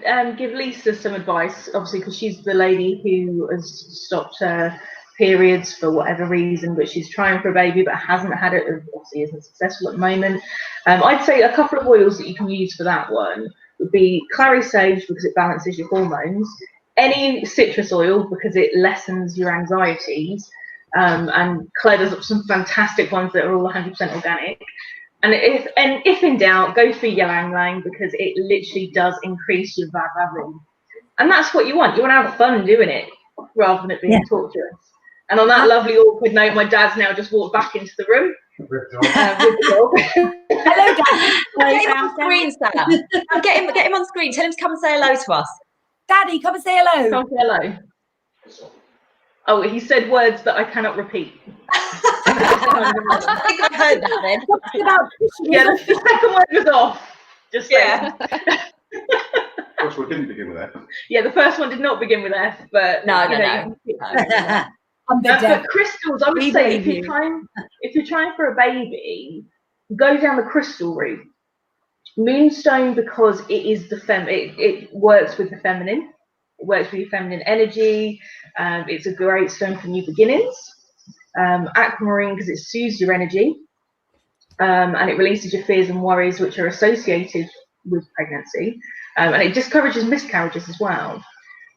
and give Lisa some advice, obviously, because she's the lady who has stopped her periods for whatever reason, but she's trying for a baby but hasn't had it, obviously isn't successful at the moment. I'd say a couple of oils that you can use for that one would be clary sage, because it balances your hormones, any citrus oil because it lessens your anxieties, and Claire does some fantastic ones that are all 100% organic. And if in doubt, go for ylang ylang because it literally does increase your vibration. And that's what you want. You want to have fun doing it rather than it being torturous. And on that lovely awkward note, my dad's now just walked back into the room with the dog. Hello, Dad. Get him on screen, Sam. Get him on screen. Tell him to come and say hello to us. Daddy, come and say hello. Come say hello. Oh, he said words that I cannot repeat. I think I heard that then. The second word was off. Just saying. First one didn't begin with F. Yeah, the first one did not begin with F, but no. But crystals, I would say if you're trying for a baby, go down the crystal route. Moonstone, because it is it works with the feminine. It works with your feminine energy. It's a great stone for new beginnings. Aquamarine, because it soothes your energy, and it releases your fears and worries which are associated with pregnancy, and it discourages miscarriages as well.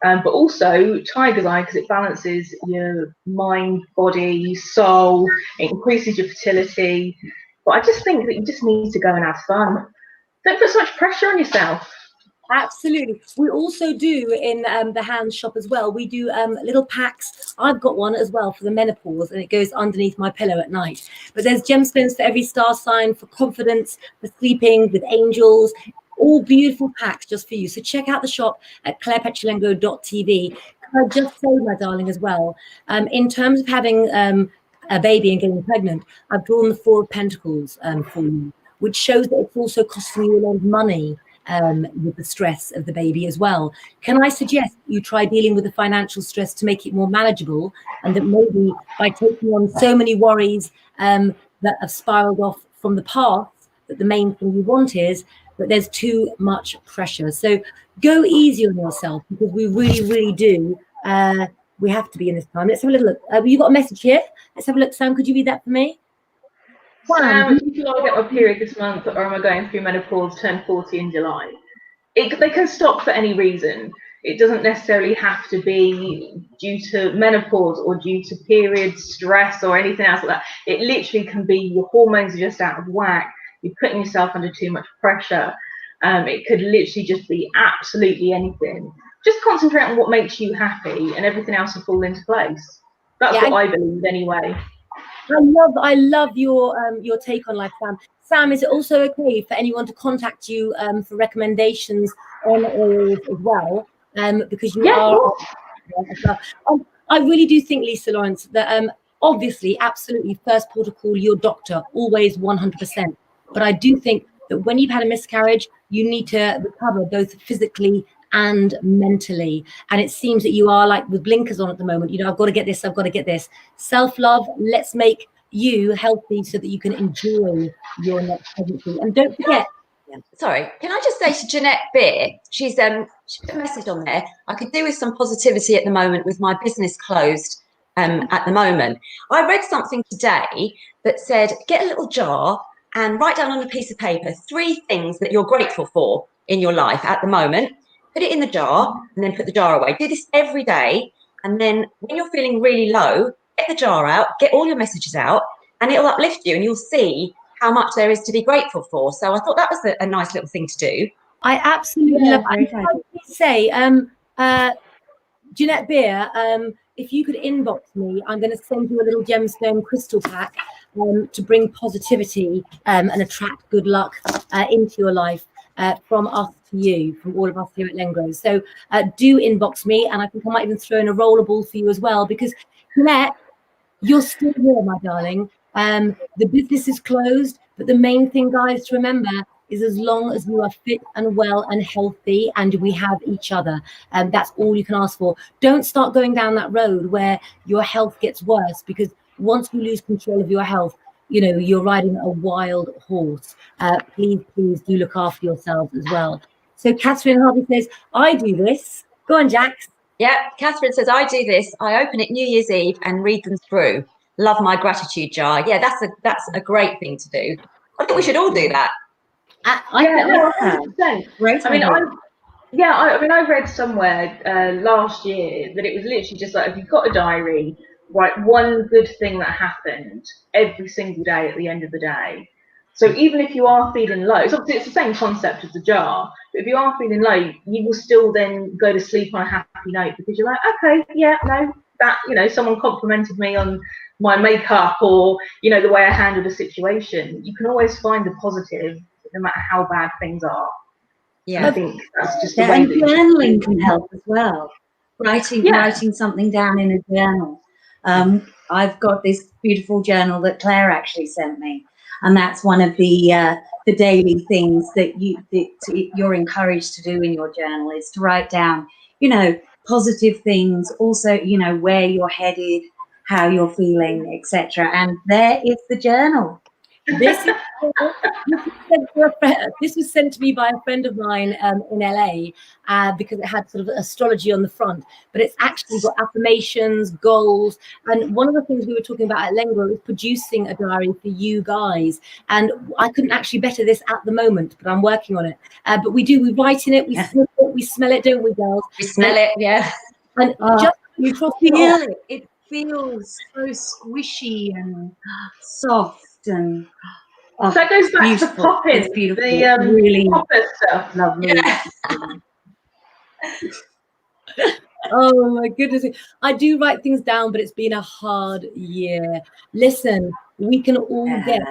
But also tiger's eye, because it balances your mind, body, soul. It increases your fertility. But I just think that you just need to go and have fun. Don't put so much pressure on yourself. Absolutely. We also do in the hands shop as well. We do little packs. I've got one as well for the menopause, and it goes underneath my pillow at night. But there's gemstones for every star sign, for confidence, for sleeping, with angels. All beautiful packs just for you. So check out the shop at clairepetrolengro.tv. Can I just say, my darling, as well, in terms of having a baby and getting pregnant, I've drawn the Four of Pentacles for you, which shows that it's also costing you a lot of money. With the stress of the baby as well. Can I suggest you try dealing with the financial stress to make it more manageable, and that maybe by taking on so many worries that have spiraled off from the past, that the main thing you want is that there's too much pressure. So go easy on yourself, because we really, really do. We have to be in this time. Let's have a little look. You got a message here. Let's have a look. Sam, could you read that for me? Sam, do you feel I get my period this month, or am I going through menopause, turn 40 in July? They can stop for any reason. It doesn't necessarily have to be due to menopause or due to period stress or anything else like that. It literally can be your hormones are just out of whack. You're putting yourself under too much pressure. It could literally just be absolutely anything. Just concentrate on what makes you happy, and everything else will fall into place. That's what I believe anyway. I love your take on life, Sam. Sam, is it also okay for anyone to contact you for recommendations on oils as well? Because you are. I really do think, Lisa Lawrence, that obviously, absolutely, first port of call, your doctor, always 100%. But I do think that when you've had a miscarriage, you need to recover both physically and mentally. And it seems that you are like with blinkers on at the moment. You know, I've got to get this, I've got to get this. Self-love, let's make you healthy so that you can enjoy your next pregnancy. And don't forget. Sorry, can I just say to Jeanette Beer, she put a message on there. I could do with some positivity at the moment with my business closed at the moment. I read something today that said, get a little jar and write down on a piece of paper 3 things that you're grateful for in your life at the moment. Put it in the jar and then put the jar away. Do this every day. And then when you're feeling really low, get the jar out, get all your messages out, and it'll uplift you, and you'll see how much there is to be grateful for. So I thought that was a nice little thing to do. I absolutely love it. I say, Jeanette Beer, if you could inbox me, I'm going to send you a little gemstone crystal pack to bring positivity and attract good luck into your life from us to you, from all of us here at Lengro. So do inbox me, and I think I might even throw in a rollerball for you as well, because Jeanette, you're still here, my darling. The business is closed, but the main thing, guys, to remember is as long as you are fit and well and healthy and we have each other, that's all you can ask for. Don't start going down that road where your health gets worse, because once you lose control of your health, you know, you're riding a wild horse. Please do look after yourselves as well. So Catherine Harvey says, I do this. Go on, Jax. Yeah, Catherine says, I do this. I open it New Year's Eve and read them through. Love my gratitude jar. Yeah, that's a great thing to do. I think we should all do that. I read somewhere last year that it was literally just like, if you've got a diary, write one good thing that happened every single day at the end of the day. So even if you are feeling low, it's the same concept as the jar, but if you are feeling low, you will still then go to sleep on a happy note, because you're like, okay, yeah, no, that, you know, someone complimented me on my makeup, or, you know, the way I handled a situation. You can always find the positive no matter how bad things are. Yeah, I think that's just the way and journaling can help as well. Writing something down in a journal. I've got this beautiful journal that Claire actually sent me, and that's one of the daily things that you're encouraged to do in your journal, is to write down, you know, positive things, also, you know, where you're headed, how you're feeling, etc. And there is the journal. This was sent to me by a friend of mine in LA because it had sort of astrology on the front, but it's actually got affirmations, goals, and one of the things we were talking about at Lengro is producing a diary for you guys. And I couldn't actually better this at the moment, but I'm working on it. But we write in it, we smell it, we smell it, don't we, girls? We smell it, yeah. And just you feel it. It feels so squishy and soft, and that goes back to popping, it's beautiful. the really popper stuff. lovely. Yeah. Oh my goodness. I do write things down, but it's been a hard year. Listen, we can all get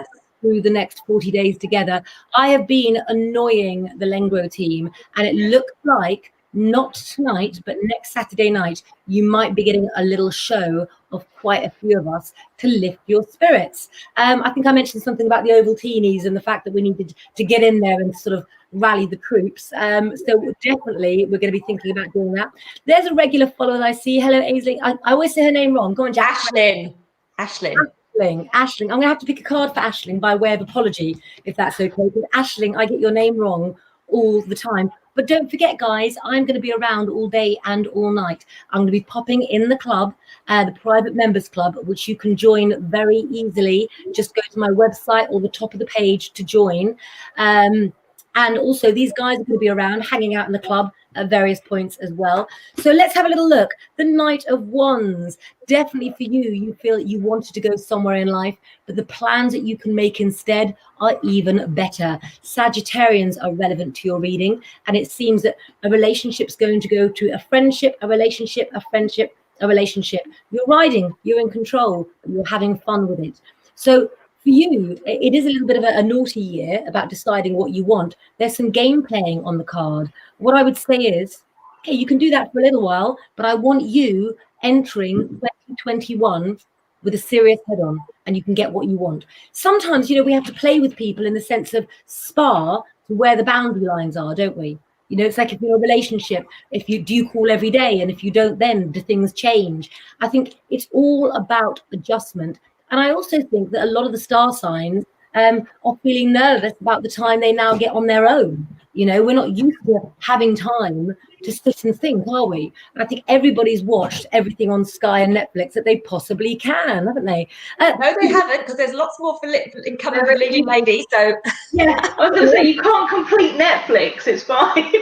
through the next 40 days together. I have been annoying the Lengro team, and it looks like not tonight, but next Saturday night, you might be getting a little show of quite a few of us to lift your spirits. I think I mentioned something about the Ovaltinis and the fact that we needed to get in there and sort of rally the troops. So definitely we're going to be thinking about doing that. There's a regular follower that I see. Hello, Aisling. I always say her name wrong. Go on, Jack. Ashling. I'm going to have to pick a card for Ashling by way of apology, if that's okay. Because Ashling, I get your name wrong all the time. But don't forget, guys, I'm going to be around all day and all night. I'm going to be popping in the club, the private members club, which you can join very easily. Just go to my website or the top of the page to join. And also these guys are going to be around hanging out in the club at various points as well. So let's have a little look. The Knight of Wands. Definitely for you, you feel you wanted to go somewhere in life, but the plans that you can make instead are even better. Sagittarians are relevant to your reading, and it seems that a relationship's going to go to a friendship, a relationship, a friendship, a relationship. You're riding, you're in control, you're having fun with it. So for you, it is a little bit of a naughty year about deciding what you want. There's some game playing on the card. What I would say is, okay, you can do that for a little while, but I want you entering 2021 with a serious head on, and you can get what you want. Sometimes, we have to play with people in the sense of spar to where the boundary lines are, don't we? It's like if you're in a relationship, do you call every day? And if you don't, then do things change? I think it's all about adjustment. And I also think that a lot of the star signs are feeling nervous about the time they now get on their own. We're not used to having time to sit and think, are we? And I think everybody's watched everything on Sky and Netflix that they possibly can, haven't they? No, they haven't, because there's lots more incoming for leading ladies. So yeah, I was going to say, you can't complete Netflix. It's fine.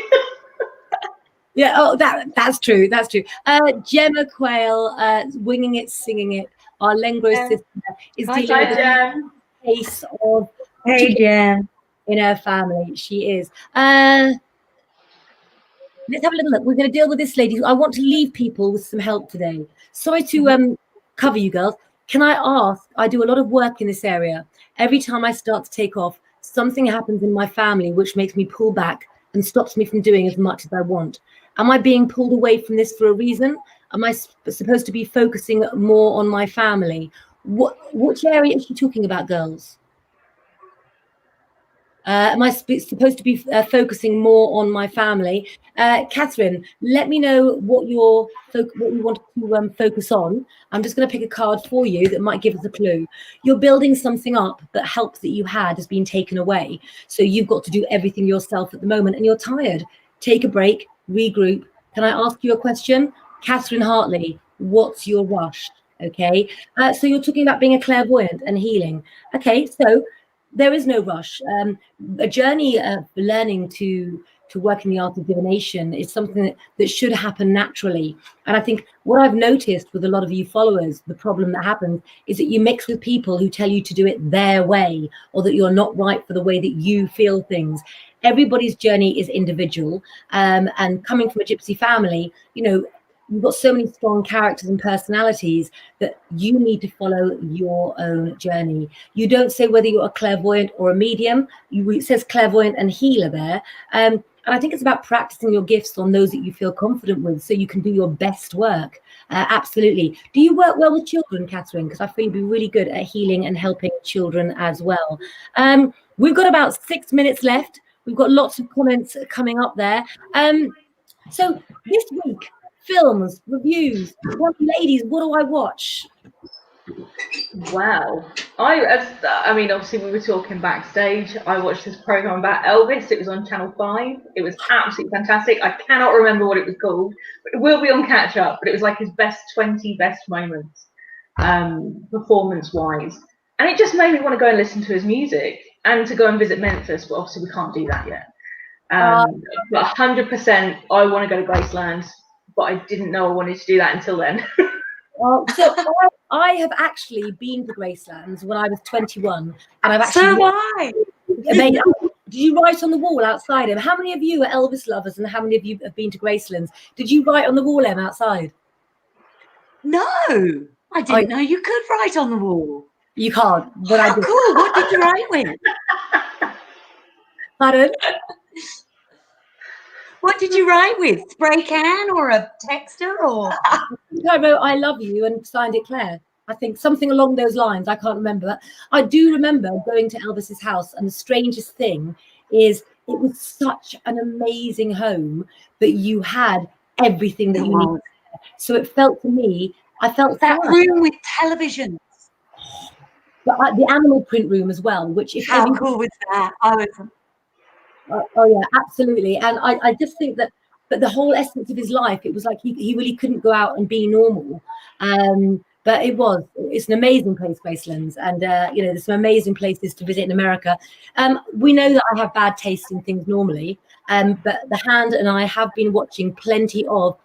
Yeah, oh, that's true. That's true. Gemma Quayle, winging it, singing it. Our Lengro sister is dealing with a case of in her family. She is. Let's have a little look. We're going to deal with this lady. I want to leave people with some help today. Sorry to cover you girls. Can I ask? I do a lot of work in this area. Every time I start to take off, something happens in my family which makes me pull back and stops me from doing as much as I want. Am I being pulled away from this for a reason? Am I supposed to be focusing more on my family? Which area is she talking about, girls? Am I supposed to be focusing more on my family? Catherine, let me know what you want to focus on. I'm just going to pick a card for you that might give us a clue. You're building something up, but help that you had has been taken away. So you've got to do everything yourself at the moment, and you're tired. Take a break, regroup. Can I ask you a question? Catherine Hartley, what's your rush? Okay, so you're talking about being a clairvoyant and healing. Okay, so there is no rush. A journey of learning to work in the art of divination is something that should happen naturally. And I think what I've noticed with a lot of you followers, the problem that happens is that you mix with people who tell you to do it their way, or that you're not right for the way that you feel things. Everybody's journey is individual. And coming from a gypsy family, you've got so many strong characters and personalities that you need to follow your own journey. You don't say whether you're a clairvoyant or a medium. It says clairvoyant and healer there. And I think it's about practicing your gifts on those that you feel confident with so you can do your best work. Absolutely. Do you work well with children, Catherine? Because I feel you'd be really good at healing and helping children as well. We've got about 6 minutes left. We've got lots of comments coming up there. So this week, films, reviews, ladies, what do I watch? Wow. I mean, obviously we were talking backstage. I watched this program about Elvis. It was on Channel 5. It was absolutely fantastic. I cannot remember what it was called, but it will be on catch up. But it was like his best 20 best moments, performance-wise. And it just made me want to go and listen to his music and to go and visit Memphis, but obviously we can't do that yet. But 100% I want to go to Graceland, but I didn't know I wanted to do that until then. So I have actually been to Graceland when I was 21, and I've actually Did you write on the wall outside him? How many of you are Elvis lovers and how many of you have been to Gracelands? Did you write on the wall, Em, outside? No, I didn't know you could write on the wall. You can't, but I did. Cool. What did you write with? Pardon? What did you write with? Spray can or a texter or? I wrote "I love you" and signed it Claire. I think something along those lines. I can't remember. But I do remember going to Elvis's house, and the strangest thing is it was such an amazing home that you had everything that you needed. So it felt to me, I felt that room with televisions. But the animal print room as well, which if how cool was that? Oh yeah, absolutely. And I just think that the whole essence of his life, it was like he really couldn't go out and be normal. But it's an amazing place, Gracelands, and you know, there's some amazing places to visit in America. We know that I have bad taste in things normally, but the Hand and I have been watching plenty of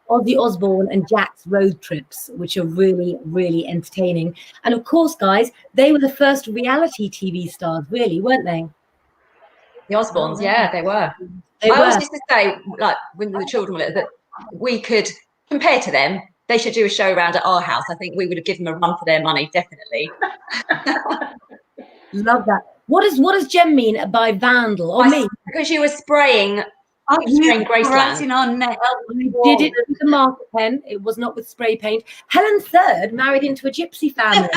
Ozzy Osbourne and Jack's road trips, which are really, really entertaining. And of course, guys, they were the first reality TV stars, really, weren't they? The Osbournes, yeah, they were. I always used to say, like, when the children were little, that we could, compare to them, they should do a show around at our house. I think we would have given them a run for their money, definitely. Love that. What does Jem mean by vandal? Or me? Because you were spraying. Oh, you writing on net. I did it with a marker pen. It was not with spray paint. Helen Third married into a gypsy family.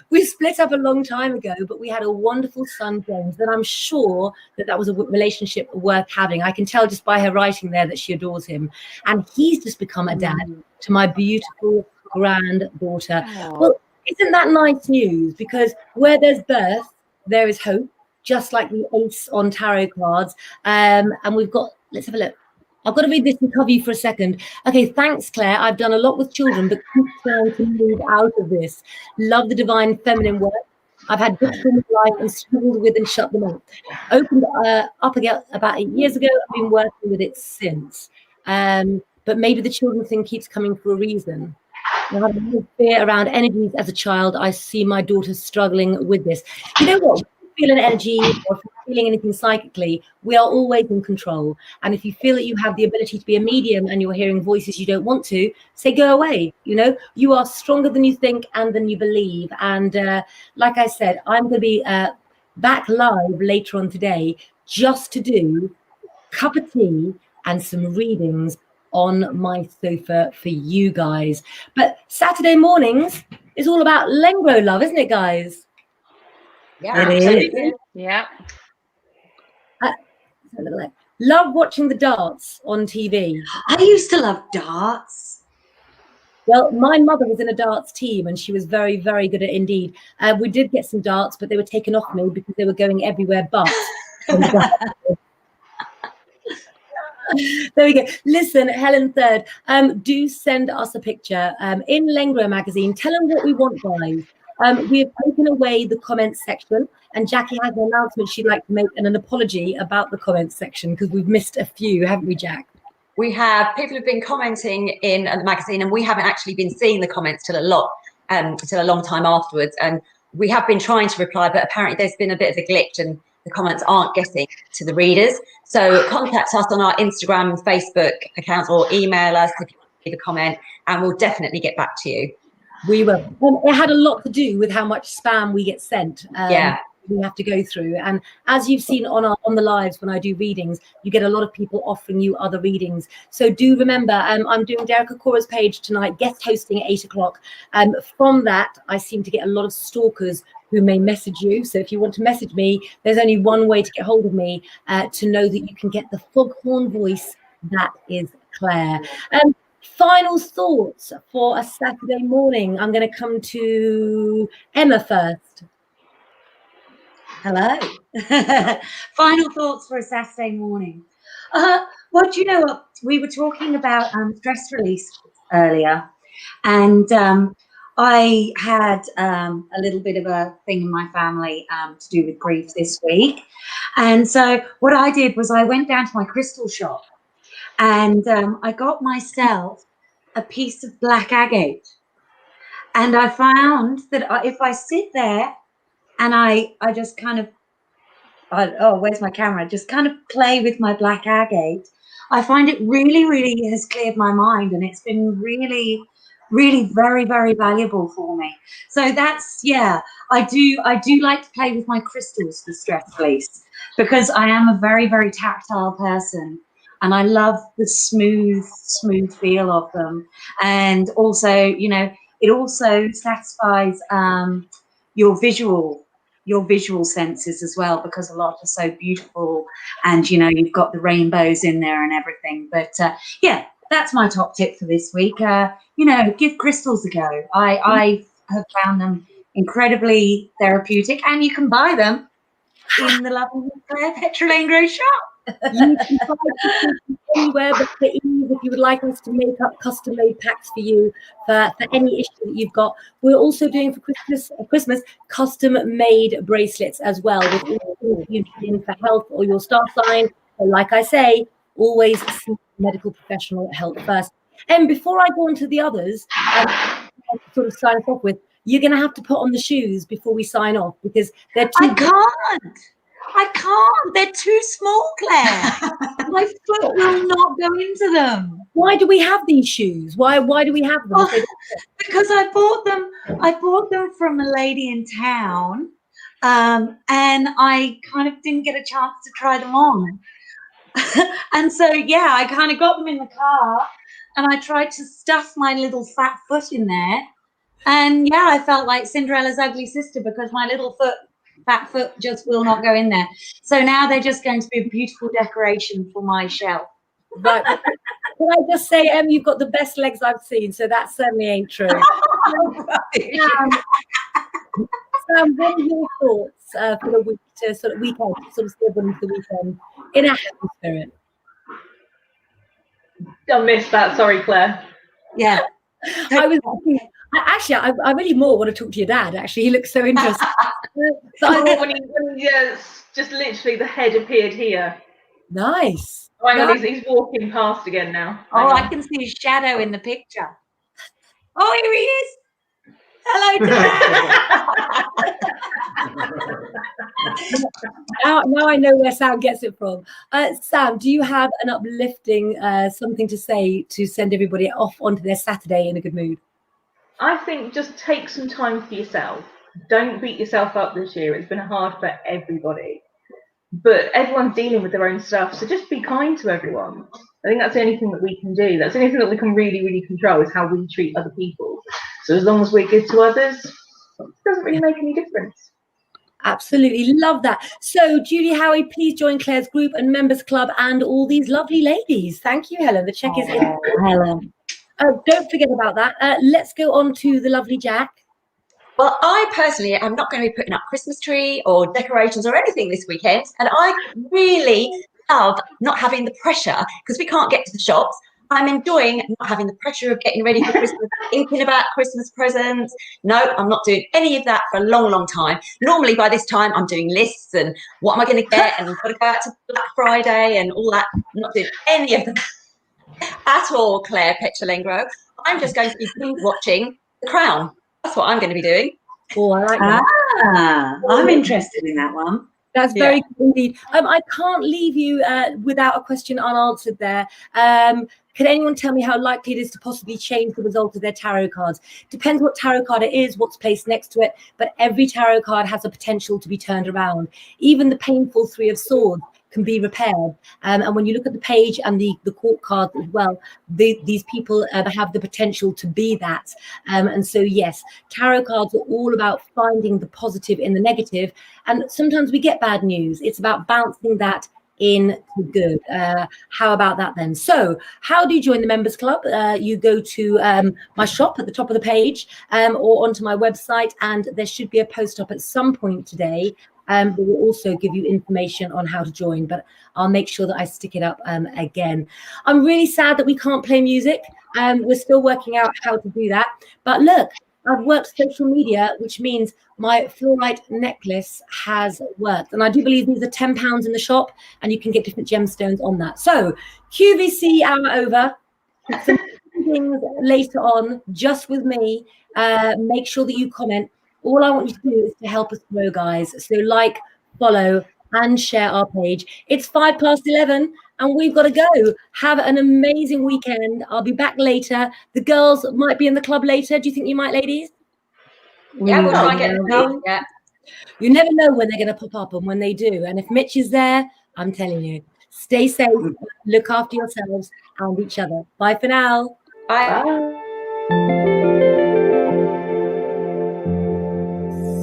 We split up a long time ago, but we had a wonderful son, James, and I'm sure that was a relationship worth having. I can tell just by her writing there that she adores him. And he's just become a dad to my beautiful granddaughter. Well, isn't that nice news? Because where there's birth, there is hope. Just like the ace on tarot cards. And we've got, let's have a look. I've got to read this and cover you for a second. Okay, thanks, Claire. I've done a lot with children, but keep trying to move out of this. Love the divine feminine work. I've had difficult life and struggled with and shut them up. Opened up again about 8 years ago. I've been working with it since. But maybe the children thing keeps coming for a reason. I have a little fear around energies as a child. I see my daughter struggling with this. You know what? Feel an energy or if you're feeling anything psychically, we are always in control. And if you feel that you have the ability to be a medium and you're hearing voices you don't want to, say go away. You know, you are stronger than you think and than you believe. And like I said, I'm going to be back live later on today just to do a cup of tea and some readings on my sofa for you guys. But Saturday mornings is all about Lengro love, isn't it, guys? Yeah, absolutely. Yeah. Love watching the darts on TV. I used to love darts. Well, my mother was in a darts team and she was very, very good at it indeed. We did get some darts, but they were taken off me because they were going everywhere but. There we go. Listen, Helen Third, do send us a picture in Lengro magazine. Tell them what we want, guys. We have taken away the comments section, and Jackie has an announcement she'd like to make and an apology about the comments section because we've missed a few, haven't we, Jack? We have people who've been commenting in the magazine, and we haven't actually been seeing the comments till a long time afterwards. And we have been trying to reply, but apparently there's been a bit of a glitch and the comments aren't getting to the readers. So contact us on our Instagram and Facebook accounts or email us if you leave a comment, and we'll definitely get back to you. We will. It had a lot to do with how much spam we get sent. We have to go through, and as you've seen on the lives when I do readings, you get a lot of people offering you other readings. So do remember, I'm doing Derek Akora's page tonight, guest hosting at 8 o'clock. From that, I seem to get a lot of stalkers who may message you. So if you want to message me, there's only one way to get hold of me, to know that you can get the foghorn voice. That is Claire. Final thoughts for a Saturday morning. I'm going to come to Emma first. Hello. Final thoughts for a Saturday morning. Well, do you know what? We were talking about stress release earlier, and I had a little bit of a thing in my family to do with grief this week. And so what I did was I went down to my crystal shop and I got myself a piece of black agate. And I found that if I sit there and I just kind of where's my camera? Just kind of play with my black agate. I find it really, really has cleared my mind, and it's been really, really very, very valuable for me. So that's, yeah, I do like to play with my crystals for stress release, because I am a very, very tactile person, and I love the smooth feel of them. And also, you know, it also satisfies your visual senses as well, because a lot are so beautiful, and you know, you've got the rainbows in there and everything. But yeah, that's my top tip for this week. You know, give crystals a go. I have found them incredibly therapeutic, and you can buy them in the lovely Claire Lengro shop. You can buy crystals anywhere, but for ease, if you would like us to make up custom-made packs for you for any issue that you've got, we're also doing for Christmas custom-made bracelets as well, with all the things you need for health or your star sign. So like I say, always seek medical professional help first. And before I go on to the others, sort of sign us off with, you're going to have to put on the shoes before we sign off, because they're too. I can't. They're too small, Claire. My foot will not go into them. Why do we have these shoes? Why do we have them? Oh, because I bought them from a lady in town, and I kind of didn't get a chance to try them on. And so, yeah, I kind of got them in the car, and I tried to stuff my little fat foot in there. And yeah, I felt like Cinderella's ugly sister, because my little fat foot just will not go in there. So now they're just going to be a beautiful decoration for my shelf. Right. Can I just say, you've got the best legs I've seen, so that certainly ain't true. Sam, what are your thoughts for the week, to sort of weekend, sort of step into the weekend in a happy spirit? I missed that. Sorry, Claire. Yeah. I really more want to talk to your dad. Actually, he looks so interesting. when he just literally the head appeared here. Nice. Oh, hang on, he's walking past again now. I can see his shadow in the picture. Oh, here he is. Hello, Dad. now I know where Sam gets it from. Sam, do you have an uplifting something to say to send everybody off onto their Saturday in a good mood? I think just take some time for yourself. Don't beat yourself up this year. It's been hard for everybody. But everyone's dealing with their own stuff, so just be kind to everyone. I think that's the only thing that we can do. That's the only thing that we can really, really control, is how we treat other people. So as long as we're good to others, it doesn't really make any difference. Absolutely love that. So Julie Howie, please join Claire's group and members club and all these lovely ladies. Thank you, Helen. The check is in. Helen. Don't forget about that. Let's go on to the lovely Jack. Well, I personally am not going to be putting up Christmas tree or decorations or anything this weekend. And I really love not having the pressure, because we can't get to the shops. I'm enjoying not having the pressure of getting ready for Christmas, thinking about Christmas presents. No, I'm not doing any of that for a long, long time. Normally by this time I'm doing lists and what am I going to get, and I've got to go out to Black Friday and all that. I'm not doing any of that at all, Claire Lengro. I'm just going to be watching The Crown. That's what I'm going to be doing. Oh, I like that. I'm interested in that one. That's very good indeed. I can't leave you without a question unanswered there. Can anyone tell me how likely it is to possibly change the result of their tarot cards? Depends what tarot card it is, what's placed next to it, but every tarot card has a potential to be turned around. Even the painful Three of Swords can be repaired. And when you look at the page and the court cards as well, these people have the potential to be that. And so, yes, tarot cards are all about finding the positive in the negative. And sometimes we get bad news. It's about bouncing that in good. How about that then? So how do you join the members club? You go to my shop at the top of the page, or onto my website, and there should be a post up at some point today. But we'll also give you information on how to join, but I'll make sure that I stick it up again. I'm really sad that we can't play music. We're still working out how to do that. But look, I've worked social media, which means my fluorite necklace has worked. And I do believe these are £10 in the shop, and you can get different gemstones on that. So QVC hour over. Some things later on, just with me. Make sure that you comment. All I want you to do is to help us grow, guys. So like, follow, and share our page. It's 11:05 and we've got to go. Have an amazing weekend. I'll be back later. The girls might be in the club later. Do you think you might, ladies? Yeah, we'll try and get the club. Yeah. You never know when they're going to pop up, and when they do. And if Mitch is there, I'm telling you, stay safe, look after yourselves and each other. Bye for now. Bye. Bye.